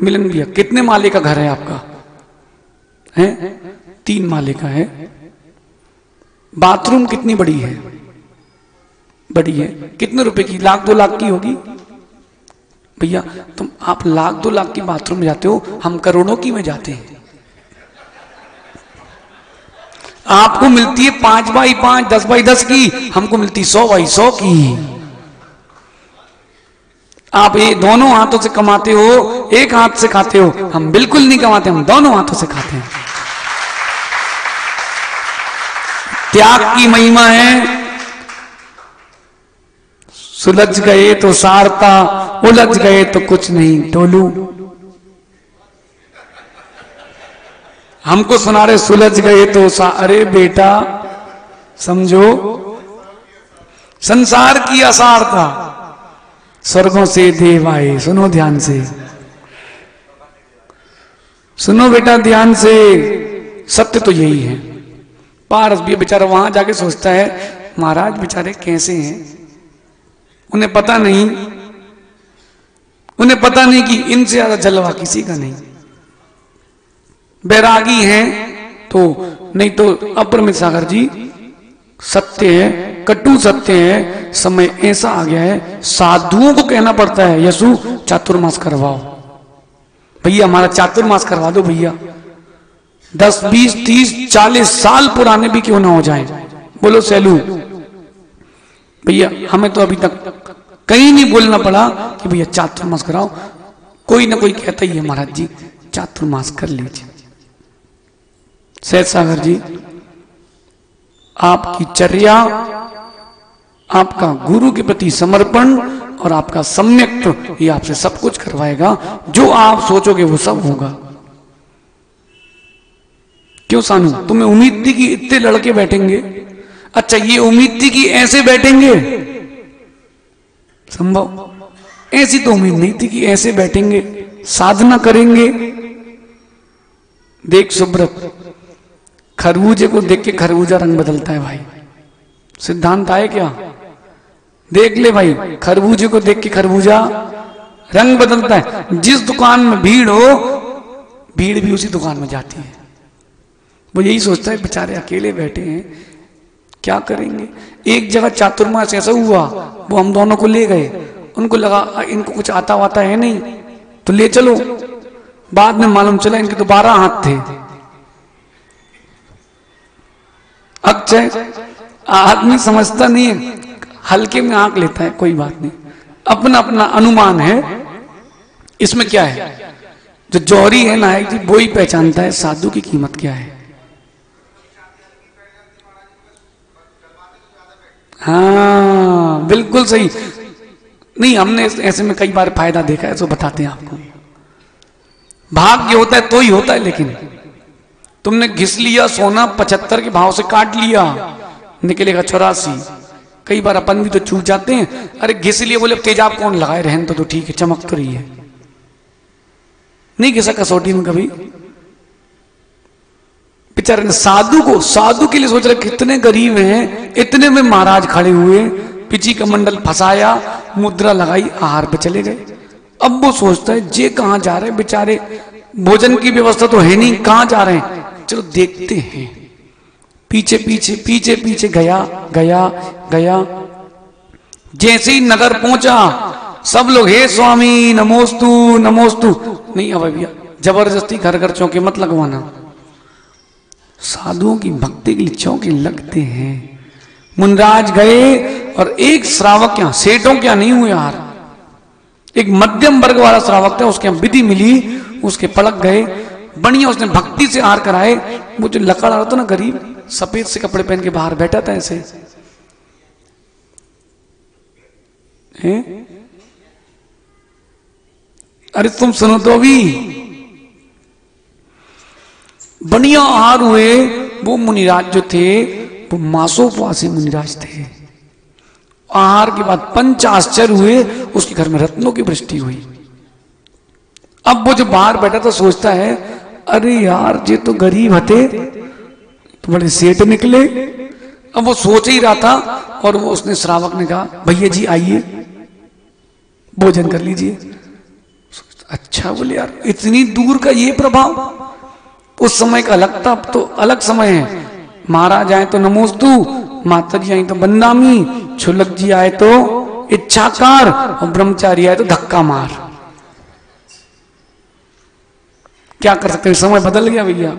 मिलन भैया, कितने माले का घर है आपका? है 3 माले का है। बाथरूम कितनी बड़ी है? बड़ी है। कितने रुपए की? 1-2 लाख की होगी। भैया तुम आप 1-2 लाख की बाथरूम में जाते हो, हम करोड़ों की में जाते हैं। आपको मिलती है 5x5, 10x10 की, हमको मिलती 100x100 की। आप ये दोनों हाथों से कमाते हो, एक हाथ से खाते हो, हम बिल्कुल नहीं कमाते, हम दोनों हाथों से खाते हैं। त्याग की महिमा है। सुलझ गए तो सारता, उलझ गए तो कुछ नहीं टोलू। हमको सुना रहे सुलझ गए तो अरे बेटा समझो, संसार की असारता, स्वर्गों से देव आए। सुनो ध्यान से, सुनो बेटा ध्यान से, सत्य तो यही है। पारस भी बेचारा वहां जाके सोचता है महाराज बेचारे कैसे हैं, उन्हें पता नहीं कि इनसे ज्यादा जलवा किसी का नहीं। बैरागी हैं तो नहीं तो अपरमित सागर जी, सत्य है, कटु सत्य है। समय ऐसा आ गया है, साधुओं को कहना पड़ता है यसु चातुर्मास करवाओ भैया, हमारा चातुर्मास करवा दो भैया। 10, 20, 30, 40 साल पुराने भी क्यों ना हो जाए। बोलो सैलू भैया, हमें तो अभी तक कहीं नहीं बोलना पड़ा कि भैया चातुर्मास कराओ। कोई ना कोई कहता ही है महाराज जी चातुर्मास कर लीजिए। सहज सागर जी, आपकी चर्या, आपका गुरु के प्रति समर्पण और आपका सम्यक्त, ये आपसे सब कुछ करवाएगा। जो आप सोचोगे वो सब होगा। क्यों सानू, तुम्हें उम्मीद थी कि इतने लड़के बैठेंगे? अच्छा, ये उम्मीद थी कि ऐसे बैठेंगे? संभव ऐसी तो उम्मीद नहीं थी कि ऐसे बैठेंगे, साधना करेंगे। देख सुब्रत, खरबूजे को देख के खरबूजा रंग बदलता है भाई, सिद्धांत आए क्या? देख ले भाई, खरबूजे को देख के खरबूजा रंग बदलता है। जिस दुकान में भीड़ हो, भीड़ भी उसी दुकान में जाती है। वो यही सोचता है बेचारे अकेले बैठे हैं, क्या करेंगे। एक जगह चातुर्मास ऐसा हुआ, वो हम दोनों को ले गए, उनको लगा इनको कुछ आता वाता है नहीं तो ले चलो। बाद में मालूम चला इनके तो 12 हाथ थे। अक्षय आदमी समझता नहीं है, हल्के में आंक लेता है, कोई बात नहीं, अपना अपना अनुमान है। इसमें क्या है, जो जौहरी है नायक जी वो ही पहचानता है साधु की कीमत क्या है। हाँ बिल्कुल सही। नहीं, हमने ऐसे में कई बार फायदा देखा है, तो बताते हैं आपको। भाग्य होता है तो ही होता है, लेकिन तुमने घिस लिया सोना 75 के भाव से काट लिया, निकलेगा 84। कई बार अपन भी तो चूक जाते हैं, अरे घिस लिए, बोले तेजाब कौन लगाए, रहन तो ठीक है, चमक तो रही है। नहीं घिसा कसौटी में कभी। बेचारे ने साधु के लिए सोच रहे कितने गरीब हैं, इतने में महाराज खड़े हुए, पिची का मंडल फंसाया, मुद्रा लगाई, आहार पे चले गए। अब वो सोचता है जे कहां जा रहे बेचारे, भोजन की व्यवस्था तो है नहीं, कहां जा रहे हैं, चलो देखते हैं। पीछे पीछे पीछे पीछे गया गया गया। जैसे ही नगर पहुंचा सब लोग हे स्वामी नमोस्तु नमोस्तु। नहीं अब भैया जबरदस्ती घर घर चौके मत लगवाना। साधुओं की भक्ति के लिए चौके लगते हैं। मुनराज गए और एक श्रावक यहाँ, सेठों क्या नहीं हुए यार, एक मध्यम वर्ग वाला श्रावक था, उसके यहाँ विधि मिली, उसके पलक गए बढ़िया, उसने भक्ति से हार कराए। वो जो लकड़ आ रहा था ना गरीब, सफेद से कपड़े पहन के बाहर बैठा था ऐसे, अरे तुम सुनो तो अभी, बढ़िया आहार हुए। वो मुनिराज जो थे वो मासोपवासी मुनिराज थे। आहार के बाद पंच आश्चर्य हुए, उसके घर में रत्नों की वृष्टि हुई। अब वो जो बाहर बैठा था सोचता है अरे यार ये तो गरीब हते तो बड़े सेठ निकले। अब वो सोच ही रहा था और वो उसने श्रावक ने कहा भैया जी आइए भोजन कर लीजिए। अच्छा बोले यार इतनी दूर का ये प्रभाव, उस समय का अलग था, अब तो अलग समय है। महाराज आए तो नमोस्तु, माता जी आई तो बंदामी, छुलक जी आए तो इच्छाकार और ब्रह्मचारी आए तो धक्का मार। क्या कर सकते हैं, समय बदल गया भैया,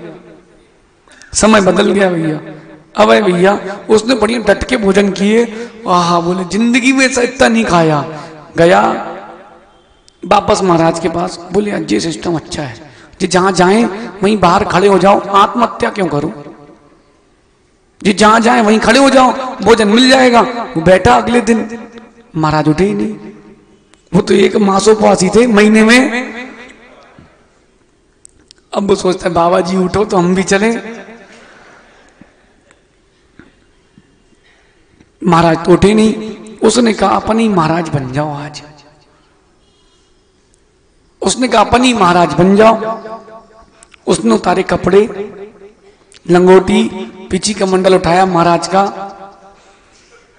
समय बदल गया भैया। अब है भैया उसने बढ़िया डट के भोजन किए। आहा बोले जिंदगी में ऐसा इतना नहीं खाया। गया वापस महाराज के पास, बोले ये सिस्टम अच्छा है, जी जहां जाए वहीं बाहर खड़े हो जाओ, आत्महत्या क्यों करो, जी जहां जाए वहीं खड़े हो जाओ, भोजन मिल जाएगा। वो बैठा अगले दिन, महाराज उठे ही नहीं, वो तो एक मासोपवासी थे महीने में। अब वो सोचता है बाबा जी उठो तो हम भी चले। महाराज तो उठे नहीं, उसने कहा अपन ही महाराज बन जाओ आज, उसने कहा अपन ही महाराज बन जाओ। उसने उतारे कपड़े, लंगोटी, पीछी का मंडल उठाया महाराज का,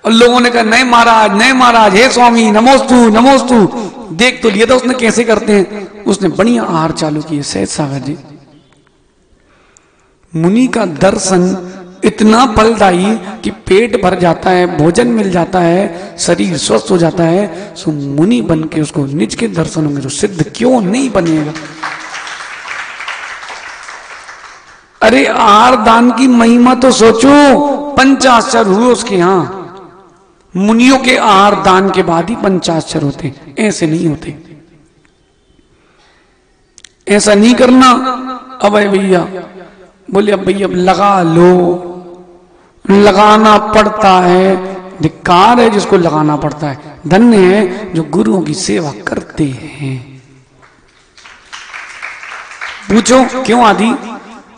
और लोगों ने कहा नए महाराज हे स्वामी नमोस्तु नमोस्तु। देख तो लिया था उसने कैसे करते हैं। उसने बढ़िया आहार चालू किए। सहज सागर जी, मुनि का दर्शन इतना फलदायी कि पेट भर जाता है, भोजन मिल जाता है, शरीर स्वस्थ हो जाता है। सो मुनि बन के उसको निज के दर्शन होंगे तो सिद्ध क्यों नहीं बनेगा। अरे आहार दान की महिमा तो सोचो, पंचाश्चर्य हुए उसके यहां। मुनियों के आहार दान के बाद ही पंचाश्चर्य होते, ऐसे नहीं होते। ऐसा नहीं करना। अब है भैया, बोले अब भैया लगा लो, लगाना पड़ता है। धिक्कार है जिसको लगाना पड़ता है, धन्य है जो गुरुओं की सेवा करते हैं। पूछो क्यों आदि,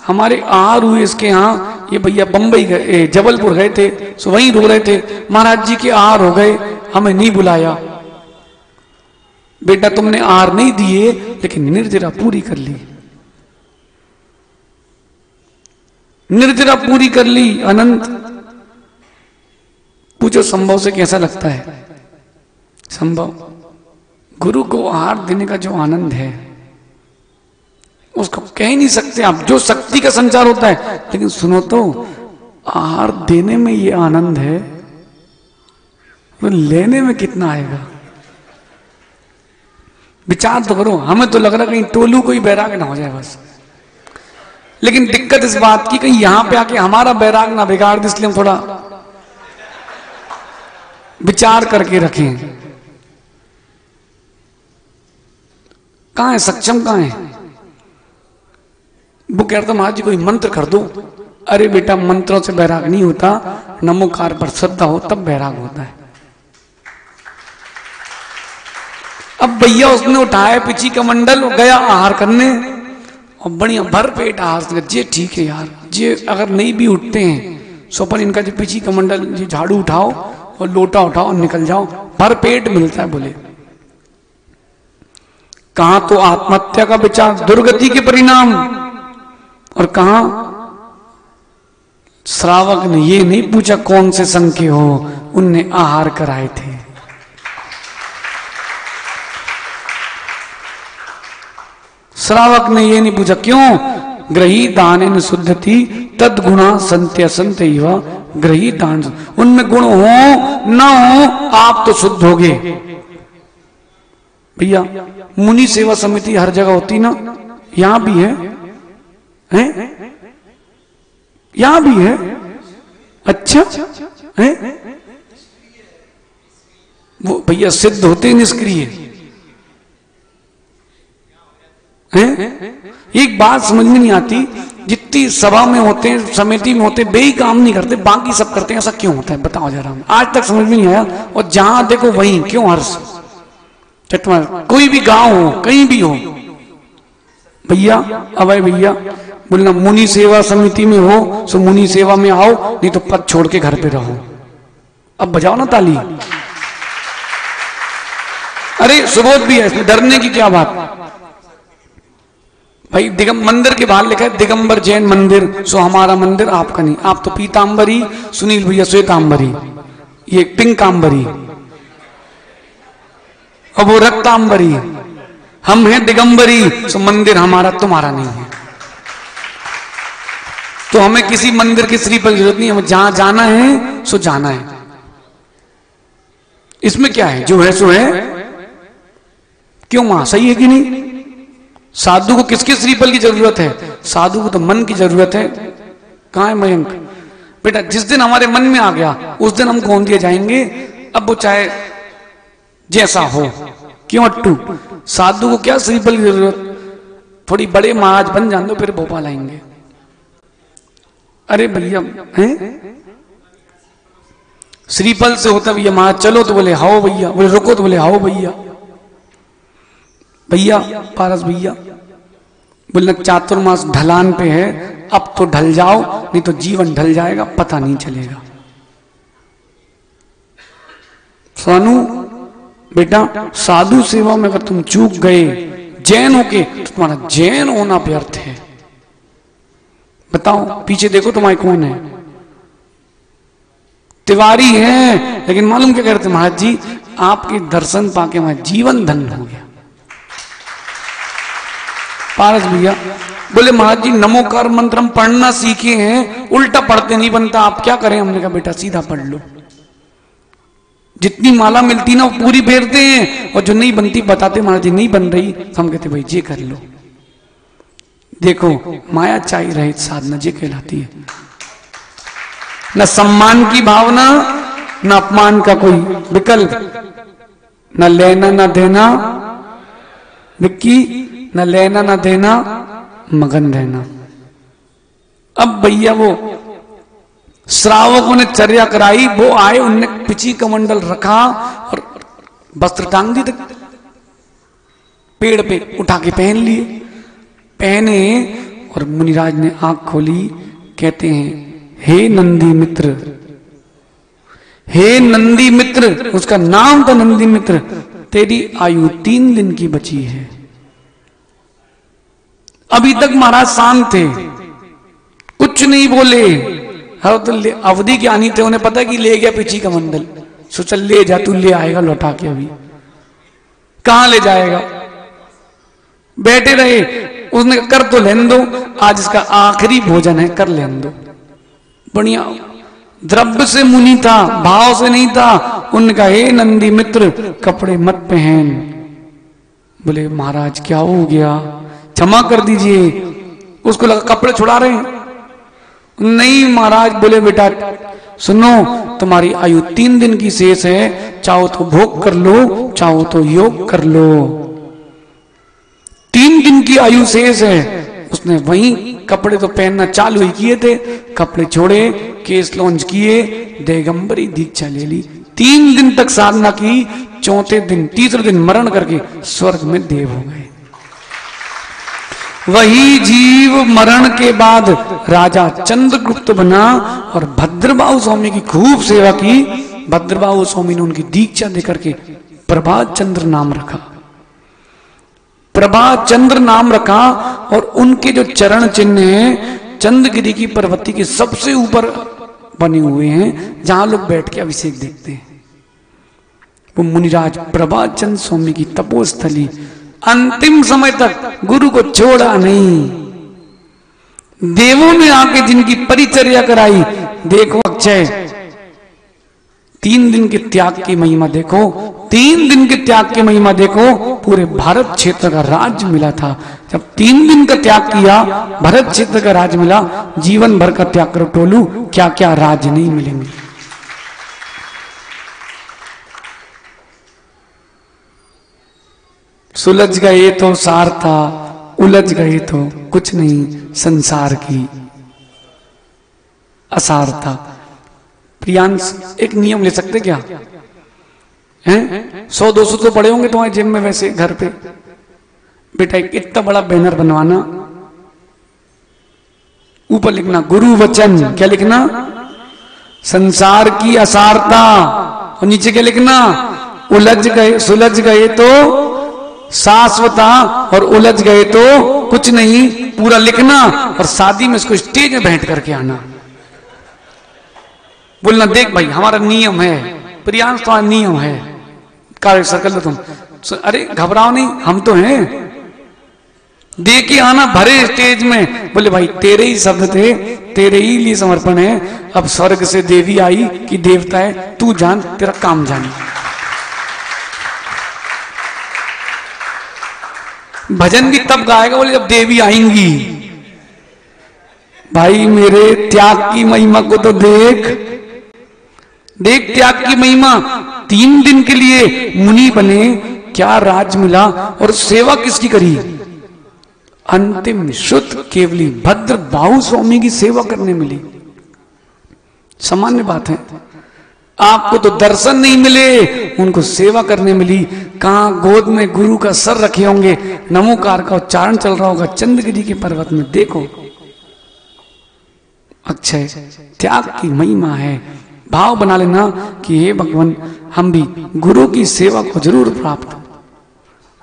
हमारे आहार हुए इसके यहाँ। ये भैया बंबई गए, जबलपुर गए थे, सो वहीं रो रहे थे महाराज जी के आहार हो गए, हमें नहीं बुलाया। बेटा तुमने आहार नहीं दिए लेकिन निर्जरा पूरी कर ली, निर्जरा पूरी कर ली अनंत। पूछो संभव से कैसा लगता है। संभव गुरु को आहार देने का जो आनंद है उसको कह नहीं सकते आप, जो शक्ति का संचार होता है। लेकिन सुनो तो, आहार देने में ये आनंद है, तो लेने में कितना आएगा। विचार तो करो। हमें तो लग रहा कहीं टोलू कोई बैराग ना हो जाए बस। लेकिन दिक्कत इस बात की कहीं यहां पे आके हमारा बैराग ना बिगाड़ दे, इसलिए हम थोड़ा विचार करके रखें। कहां है सक्षम, कहां है। वो कह रहा था महाराज जी कोई मंत्र कर दो। अरे बेटा मंत्रों से बैराग नहीं होता, नमोकार पर श्रद्धा हो तब बैराग होता है। अब भैया उसने उठाया पीछी का मंडल, गया आहार करने और बढ़िया भर पेट आहार से। जे ठीक है यार, जे अगर नहीं भी उठते हैं सो पर इनका जो पीछी का मंडल, ये झाड़ू उठाओ और लोटा उठाओ और निकल जाओ, भर पेट मिलता है। बोले कहां तो आत्महत्या का विचार, दुर्गति के परिणाम, और कहां श्रावक ने ये नहीं पूछा कौन से संघ के हो, उनने आहार कराए थे। श्रावक ने ये नहीं पूछा क्यों, ग्रही दान शुद्ध थी तद गुणा संत्य संत ग्रही दान, उनमें गुण हो ना हो आप तो शुद्ध होगे। भैया मुनि सेवा समिति हर जगह होती ना, यहां भी है, यहां भी है। अच्छा है वो भैया सिद्ध होते निष्क्रिय हैं। एक बात समझ में नहीं आती, जितनी सभा में होते हैं, समिति में होते, वे ही काम नहीं करते, बाकी सब करते हैं, ऐसा क्यों होता है बताओ जरा, आज तक समझ में नहीं आया। और जहां देखो वहीं क्यों हर्ष, कोई भी गांव हो कहीं भी हो भैया, अभय भैया बोलना मुनि सेवा समिति में हो सो मुनि सेवा में आओ, नहीं तो पद छोड़ के घर पे रहो। अब बजाओ ना ताली। अरे सुबोध भी है, इसमें डरने की क्या बात भाई। मंदिर के बाहर लिखा है दिगंबर जैन मंदिर, सो हमारा मंदिर आपका नहीं। आप तो पीतांबरी, सुनील भैया श्वेतांबरी, ये पिंकांबरी और वो रक्तांबरी, हम हैं दिगंबरी, सो मंदिर हमारा तुम्हारा नहीं है। तो हमें किसी मंदिर की श्रीफल की जरूरत नहीं, हमें जहां जाना है सो जाना है। इसमें क्या है, जो है सो है। क्यों मां, सही है कि नहीं? साधु को किसके श्रीफल की जरूरत है? साधु को तो मन की जरूरत है। कहां है मयंक बेटा? जिस दिन हमारे मन में आ गया उस दिन हम गोंद दिए जाएंगे, अब वो चाहे जैसा हो। क्यों अट्टू? साधु को क्या श्रीफल की जरूरत? थोड़ी बड़े महाराज बन जान दो, फिर भोपाल आएंगे। अरे भैया हैं श्रीफल से होता भैया, महाराज चलो तो बोले हाओ भैया, बोले रुको तो बोले हाओ भैया। भैया पारस भैया बोले चातुर्मास ढलान पे है, अब तो ढल जाओ, नहीं तो जीवन ढल जाएगा, पता नहीं चलेगा। सोनू बेटा साधु सेवा में अगर तुम चूक गए जैन होके, तो तुम्हारा जैन होना व्यर्थ है। बताओ पीछे देखो तुम्हारे कौन है? तिवारी है, लेकिन मालूम क्या करते महाराज जी, आपके दर्शन पाके हमारा जीवन धन्य हो गया। पारस भैया बोले महाराज जी नमोकार मंत्र हम पढ़ना सीखे हैं, उल्टा पढ़ते नहीं बनता, आप क्या करें? हमने कहा बेटा सीधा पढ़ लो, जितनी माला मिलती ना वो पूरी फेरते हैं, और जो नहीं बनती बताते महाराज जी नहीं बन रही, तो हम कहते भाई ये कर लो। देखो माया चाहिए रहित साधना जे कहलाती है। न सम्मान की भावना, न अपमान का कोई विकल्प, न लेना न देना, विक्की न लेना न देना, मगन रहना। अब भैया वो श्रावकों ने चर्या कराई, वो आए, उनने पिची कमंडल रखा और वस्त्र टांग दी, तक पेड़ पे उठा के पहन लिए, पहने, और मुनिराज ने आंख खोली, कहते हैं हे नंदी मित्र, हे नंदी मित्र, उसका नाम था नंदी मित्र, तेरी आयु 3 दिन की बची है। अभी तक महाराज शांत थे, कुछ नहीं बोले। तो अवधि के आनी थे, उन्हें पता कि ले गया पिची का मंडल, सो चल ले जा, तू ले आएगा लौटा के, अभी कहां ले जाएगा? बैठे रहे, उसने कर तो लेने दो, आज इसका आखिरी भोजन है, कर लेने दो। बढ़िया द्रव्य से मुनि था, भाव से नहीं था। उन्होंने कहा हे नंदी मित्र कपड़े मत पहन। बोले महाराज क्या हो गया, क्षमा कर दीजिए। उसको लगा कपड़े छुड़ा रहे हैं, नहीं महाराज। बोले बेटा सुनो, तुम्हारी आयु 3 दिन की शेष है, चाहो तो भोग कर लो, चाहो तो योग कर लो। 3 दिन की आयु शेष है। उसने वहीं कपड़े तो पहनना चालू ही किए थे, कपड़े छोड़े, केस लॉन्च किए, दिगंबरी दीक्षा ले ली। 3 दिन तक साधना की, चौथे दिन तीसरे दिन मरण करके स्वर्ग में देव हो गए। वही जीव मरण के बाद राजा चंद्रगुप्त बना और भद्रबाहु स्वामी की खूब सेवा की। भद्रबाहु स्वामी ने उनकी दीक्षा देकर के प्रभात चंद्र नाम रखा, प्रभात चंद्र नाम रखा। और उनके जो चरण चिन्ह हैं चंद्रगिरी की पर्वती के सबसे ऊपर बने हुए हैं, जहां लोग बैठ के अभिषेक देखते हैं। वो मुनिराज प्रभात चंद्र स्वामी की तपोस्थली, अंतिम समय तक गुरु को छोड़ा नहीं। देवों ने आके जिनकी परिचर्या कराई, देखो अक्षय 3 दिन के त्याग की महिमा देखो, 3 दिन के त्याग की महिमा देखो। पूरे भारत क्षेत्र का राज्य मिला था। जब 3 दिन का त्याग किया, भारत क्षेत्र का राज्य मिला। जीवन भर का त्याग करो टोलू, क्या क्या राज्य नहीं मिलेंगे। सुलझ गए तो सार था, उलझ गए तो कुछ नहीं, संसार की असार था। प्रियांश एक नियम ले सकते क्या हैं? 100-200 तो पड़े होंगे तुम्हारे जिम में वैसे घर पे। बेटा एक इतना बड़ा बैनर बनवाना, ऊपर लिखना गुरु वचन, क्या लिखना? संसार की असारता, और नीचे क्या लिखना? उलझ गए, सुलझ गए तो शाश्वता, और उलझ गए तो कुछ नहीं, पूरा लिखना। और शादी में इसको स्टेज में बैठ करके आना, बोलना देख भाई हमारा नियम है, प्रियांश तुम्हारा नियम है, कार्य सर्कल लो तुम। अरे घबराओ नहीं, हम तो हैं। दे के आना भरे स्टेज में, बोले भाई तेरे ही शब्द थे, तेरे ही लिए समर्पण है। अब स्वर्ग से देवी आई कि देवता है, तू जान, तेरा काम जान। भजन भी तब गाएगा बोले जब देवी आएंगी। भाई मेरे त्याग की महिमा को तो देख, देख त्याग की महिमा। 3 दिन के लिए मुनि बने, क्या राज मिला, और सेवा किसकी करी? अंतिम शुद्ध केवली भद्र बाहु स्वामी की सेवा करने मिली। सामान्य बात है, आपको तो दर्शन नहीं मिले, उनको सेवा करने मिली। कहां गोद में गुरु का सर रखे होंगे, नमोकार का उच्चारण चल रहा होगा चंद्रगिरी के पर्वत में। देखो अक्षय त्याग की महिमा है। भाव बना लेना कि हे भगवान, हम भी गुरु की सेवा को जरूर प्राप्त हो,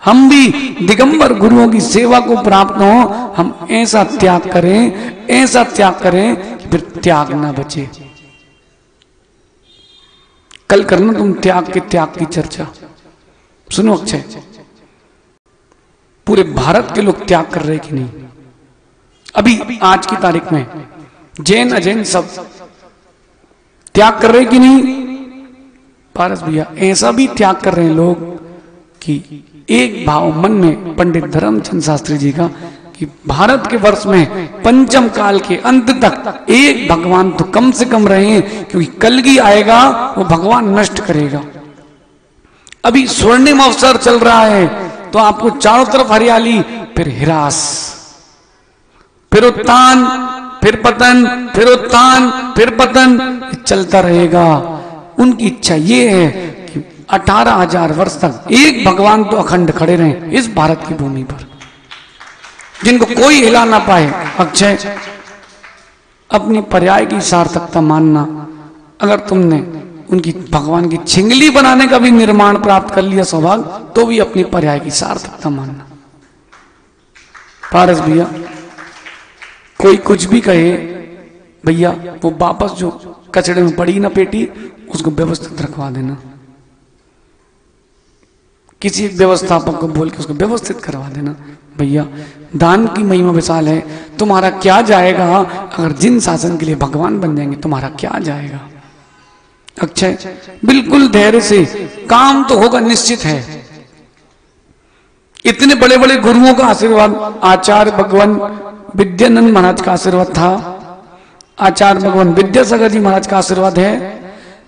हम भी दिगंबर गुरुओं की सेवा को प्राप्त हो। हम ऐसा त्याग करें, ऐसा त्याग करें कि फिर त्याग ना बचे। कल करना तुम त्याग की चर्चा। सुनो अक्षय, पूरे भारत के लोग त्याग कर रहे कि नहीं? अभी आज की तारीख में जैन अजैन सब त्याग कर रहे कि नहीं? पारस भैया ऐसा भी त्याग कर रहे हैं लोग कि एक भाव मन में पंडित धर्मचंद शास्त्री जी का कि भारत के वर्ष में पंचम काल के अंत तक एक भगवान तो कम से कम रहे, क्योंकि कलगी आएगा वो भगवान नष्ट करेगा। अभी स्वर्णिम अवसर चल रहा है तो आपको चारों तरफ हरियाली, फिर हिरास, फिर उत्थान, फिर पतन, फिर उत्थान, फिर पतन, चलता रहेगा। उनकी इच्छा ये है कि 18,000 वर्ष तक एक भगवान तो अखंड खड़े रहें इस भारत की भूमि पर, जिनको कोई हिला ना पाए। अक्षय अपनी पर्याय की सार्थकता मानना। अगर तुमने उनकी भगवान की छिंगली बनाने का भी निर्माण प्राप्त कर लिया सौभाग्य, तो भी अपनी पर्याय की सार्थकता मानना। पारस भैया कोई कुछ भी कहे, भैया वो वापस जो कचड़े में पड़ी ना पेटी, उसको व्यवस्थित रखवा देना। किसी व्यवस्थापक को बोल के उसको व्यवस्थित करवा देना। भैया दान की महिमा विशाल है, तुम्हारा क्या जाएगा अगर जिन शासन के लिए भगवान बन जाएंगे, तुम्हारा क्या जाएगा। अक्षय बिल्कुल धैर्य से, काम तो होगा निश्चित है। इतने बड़े बड़े गुरुओं का आशीर्वाद, आचार्य भगवान विद्यानंद महाराज का आशीर्वाद था, आचार्य भगवान विद्यासागर जी महाराज का आशीर्वाद है।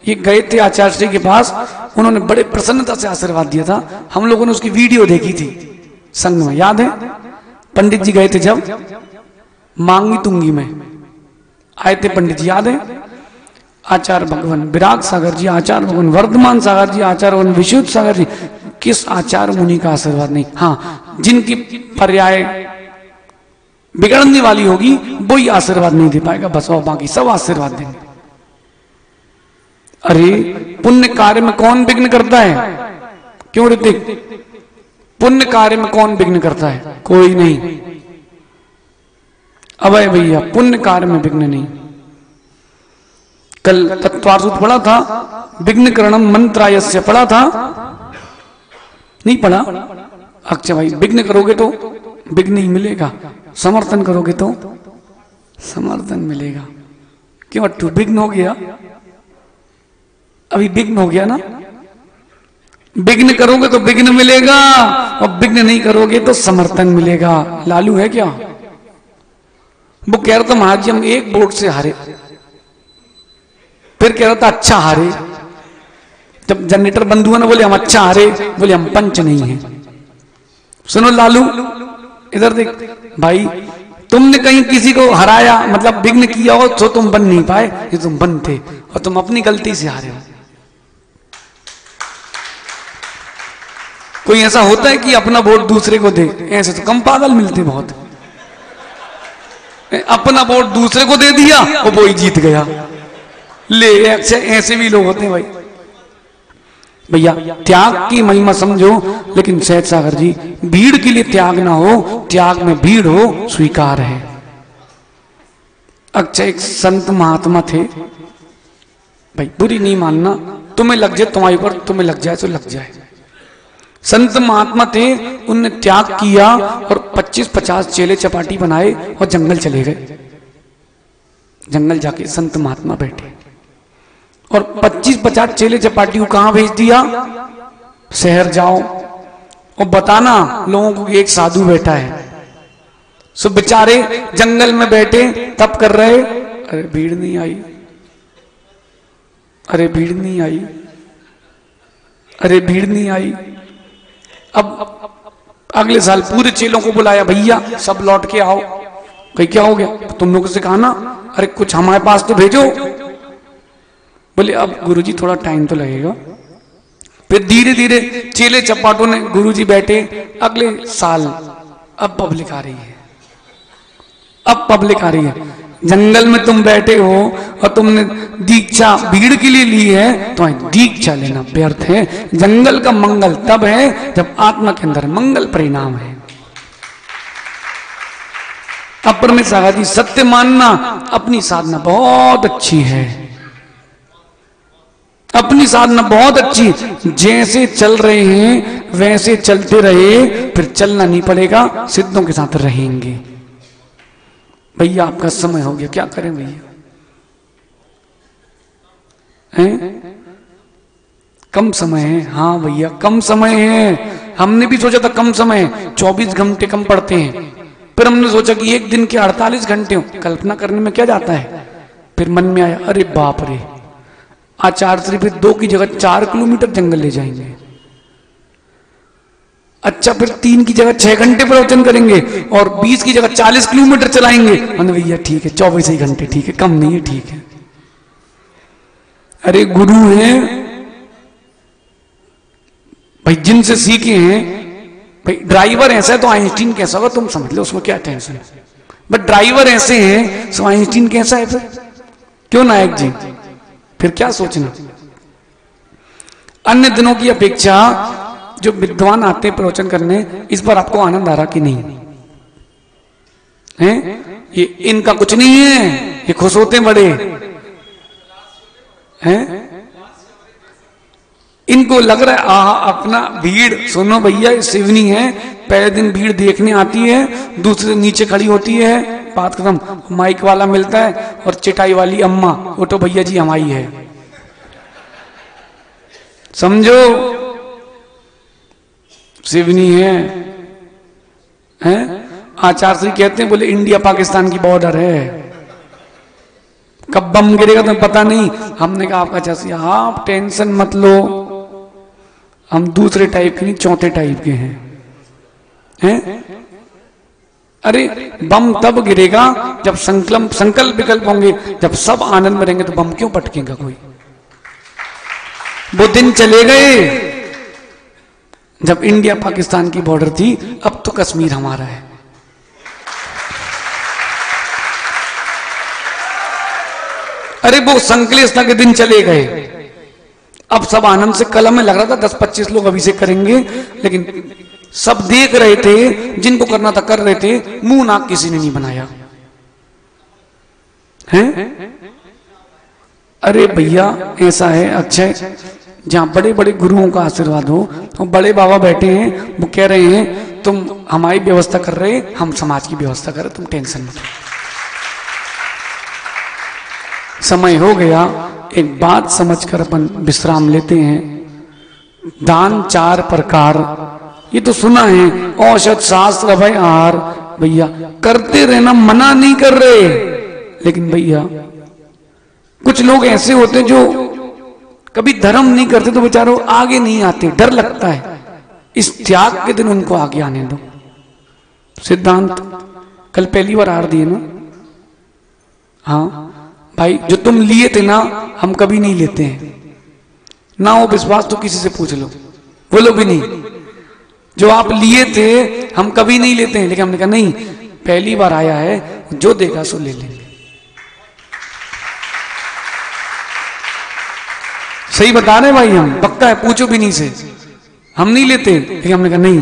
ये गए थे आचार्य श्री के पास, उन्होंने बड़े प्रसन्नता से आशीर्वाद दिया था। हम लोगों ने उसकी वीडियो देखी थी संघ में, याद है? पंडित जी गए थे जब मांगी तुंगी में आए थे पंडित जी, याद है? आचार्य भगवान विराग सागर जी, आचार्य भगवान वर्धमान सागर जी, आचार्य भगवान विशुद्ध सागर जी, किस आचार्य मुनि का आशीर्वाद नहीं? हाँ, जिनकी पर्याय बिगड़ने वाली होगी वही आशीर्वाद नहीं दे पाएगा, बस और बाकी सब आशीर्वाद देंगे। अरे पुण्य कार्य में कौन विघ्न करता है? क्यों ऋतिक? पुण्य कार्य में कौन विघ्न करता है? कोई नहीं। अभय भैया पुण्य कार्य में विघ्न नहीं। कल तत्वार्थ पढ़ा था, विघ्न करणम मंत्रायस्य पढ़ा था, नहीं पढ़ा? अच्छा भाई, विघ्न करोगे तो विघ्न ही मिलेगा, समर्थन करोगे तो समर्थन मिलेगा। क्यों अट्टू, विघ्न हो गया? अभी विघ्न हो गया ना? विघ्न करोगे तो विघ्न मिलेगा, और विघ्न नहीं करोगे तो समर्थन मिलेगा। लालू है क्या? वो कह रहा था महाराज जी हम एक वोट से हारे, फिर कह रहा था अच्छा हारे। जब जनरेटर बंद हुआ ना, बोले हम अच्छा हारे, बोले हम पंच नहीं हैं। सुनो लालू, इधर देख भाई, तुमने कहीं किसी को हराया, मतलब विघ्न किया हो तो तुम बन नहीं पाए, ये तुम बन थे, और तुम अपनी गलती से हारे हो। कोई ऐसा होता है कि अपना वोट दूसरे को दे? ऐसे तो कम पागल मिलते बहुत। अपना वोट दूसरे को दे दिया और वो ही जीत गया। ले ऐसे भी लोग होते हैं भाई। भैया त्याग की महिमा समझो, लेकिन सहज सागर जी, भीड़ के लिए त्याग ना हो, त्याग में भीड़ हो स्वीकार है। अच्छा एक संत महात्मा थे भाई, बुरी नहीं मानना, तुम्हें लग जाए तुम्हारे ऊपर, तुम्हें लग जाए तो लग जाए। संत महात्मा थे, उनने त्याग किया और 25-50 चेले चपाटी बनाए और जंगल चले गए। जंगल जाके संत महात्मा बैठे और 25-50 चेले चपाटी को कहां भेज दिया? शहर जाओ और बताना लोगों को एक साधु बैठा है। सो बेचारे जंगल में बैठे तप कर रहे, अरे भीड़ नहीं आई, अरे भीड़ नहीं आई, अरे भीड़ नहीं आई। अब अगले साल पूरे चेलों को बुलाया, भैया सब लौट के आओ। कहीं क्या हो गया? तुम लोगों से कहा ना, अरे कुछ हमारे पास तो भेजो। बोले अब गुरुजी थोड़ा टाइम तो लगेगा। फिर धीरे धीरे चेले चपाटों ने, गुरुजी बैठे, अगले साल अब पब्लिक आ रही है, अब पब्लिक आ रही है। जंगल में तुम बैठे हो और तुमने दीक्षा भीड़ के लिए ली है, तो दीक्षा लेना व्यर्थ है। जंगल का मंगल तब है जब आत्मा के अंदर मंगल परिणाम है। अपर में सागा जी, सत्य मानना, अपनी साधना बहुत अच्छी है, अपनी साधना बहुत अच्छी। जैसे चल रहे हैं वैसे चलते रहे, फिर चलना नहीं पड़ेगा, सिद्धों के साथ रहेंगे। भैया आपका समय हो गया, क्या करें भैया? कम समय है? हाँ भैया कम समय है। हमने भी सोचा था कम समय है, 24 घंटे कम पड़ते हैं। फिर हमने सोचा कि एक दिन के 48 घंटे हो, कल्पना करने में क्या जाता है। फिर मन में आया, अरे बाप रे, आचार्य श्री फिर 2 की जगह 4 किलोमीटर जंगल ले जाएंगे। अच्छा फिर 3 की जगह 6 घंटे प्रवचन करेंगे और 20 की जगह 40 किलोमीटर चलाएंगे। मैंने भैया ठीक है, 24 ही घंटे ठीक है, कम नहीं है, ठीक है। अरे गुरु हैं भाई, जिनसे सीखे हैं भाई। ड्राइवर ऐसा है तो आइंस्टीन कैसा होगा तुम समझ लो, उसमें क्या टेंशन है। बट ड्राइवर ऐसे हैं तो आइंस्टीन कैसा है फिर? क्यों नायक जी, फिर क्या सोचना। अन्य दिनों की अपेक्षा जो विद्वान आते हैं प्रवचन करने, इस पर आपको आनंद आ रहा कि नहीं है? ये इनका कुछ नहीं है, ये खुश होते बड़े हैं। इनको लग रहा है अपना भीड़। सुनो भैया, शिवनी है, पहले दिन भीड़ देखने आती है, दूसरे नीचे खड़ी होती है, बात खत्म। माइक वाला मिलता है और चिटाई वाली अम्मा, वो तो भैया जी हमारी है, समझो शिवनी है। आचार्य श्री कहते हैं, बोले इंडिया पाकिस्तान की बॉर्डर है, कब बम गिरेगा तो पता नहीं। हमने कहा आपका चाची, आप टेंशन मत लो, हम दूसरे टाइप के नहीं, चौथे टाइप के हैं। अरे बम तब गिरेगा जब संकल्प विकल्प होंगे, जब सब आनंद में रहेंगे तो बम क्यों पटकेगा कोई? वो दिन चले गए जब इंडिया पाकिस्तान की बॉर्डर थी, अब तो कश्मीर हमारा है। अरे वो संकलेशता के दिन चले गए, अब सब आनंद से। कलम में लग रहा था 10-25 लोग अभिषेक करेंगे, लेकिन सब देख रहे थे, जिनको करना था कर रहे थे, मुंह नाक किसी ने नहीं बनाया है। अरे भैया ऐसा है अक्षय, जहां बड़े बड़े गुरुओं का आशीर्वाद हो, तो बड़े बाबा बैठे हैं, वो कह रहे हैं तुम हमारी व्यवस्था कर रहे, हम समाज की व्यवस्था कर रहे, तुम टेंशन मत लो। समय हो गया, एक बात समझकर अपन विश्राम लेते हैं। दान 4 प्रकार, ये तो सुना है, औषध शास्त्र भय आहार, भैया करते रहना मना नहीं कर रहे, लेकिन भैया कुछ लोग ऐसे होते जो कभी धर्म नहीं करते तो बेचारों आगे नहीं आते, डर लगता है। इस त्याग के दिन उनको आगे आने दो। सिद्धांत कल पहली बार हार दिए ना, हाँ भाई जो तुम लिए थे ना हम कभी नहीं लेते हैं ना, वो विश्वास तो किसी से पूछ लो, बोलो भी नहीं। जो आप लिए थे हम कभी नहीं लेते हैं, लेकिन हमने कहा नहीं पहली बार आया है, जो देगा सो ले लेंगे। सही बता रहे भाई, हम पक्का है, पूछो भी नहीं से, हम नहीं लेते, लेकिन हमने कहा नहीं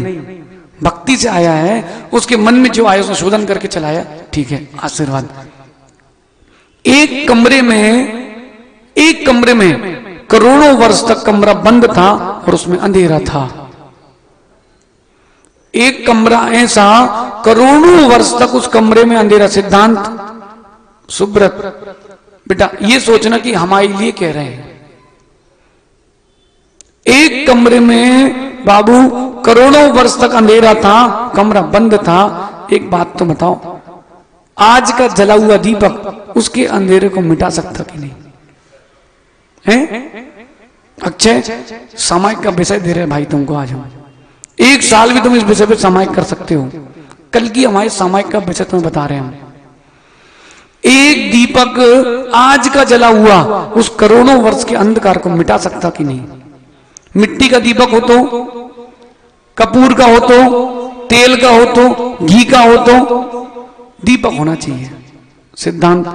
भक्ति से आया है, उसके मन में जो आया उसको शोधन करके चलाया, ठीक है आशीर्वाद। एक कमरे में करोड़ों वर्ष तक कमरा बंद था और उसमें अंधेरा था। एक कमरा ऐसा करोड़ों वर्ष तक उस कमरे में अंधेरा। सिद्धांत सुब्रत बेटा ये सोचना कि हमारे लिए कह रहे हैं। एक कमरे में बाबू करोड़ों वर्ष तक अंधेरा था, कमरा बंद था। एक बात तो बताओ, आज का जला हुआ दीपक उसके अंधेरे को मिटा सकता कि नहीं है? अक्षय सामायिक का विषय दे रहे भाई तुमको, आज हम 1 साल भी तुम इस विषय पे सामायिक कर सकते हो। कल की हमारे सामायिक का विषय तुम्हें बता रहे हैं हम। एक दीपक आज का जला हुआ उस करोड़ों वर्ष के अंधकार को मिटा सकता कि नहीं? मिट्टी का दीपक हो तो, कपूर का हो तो, तेल का हो तो, घी का हो तो, दीपक होना चाहिए। सिद्धांत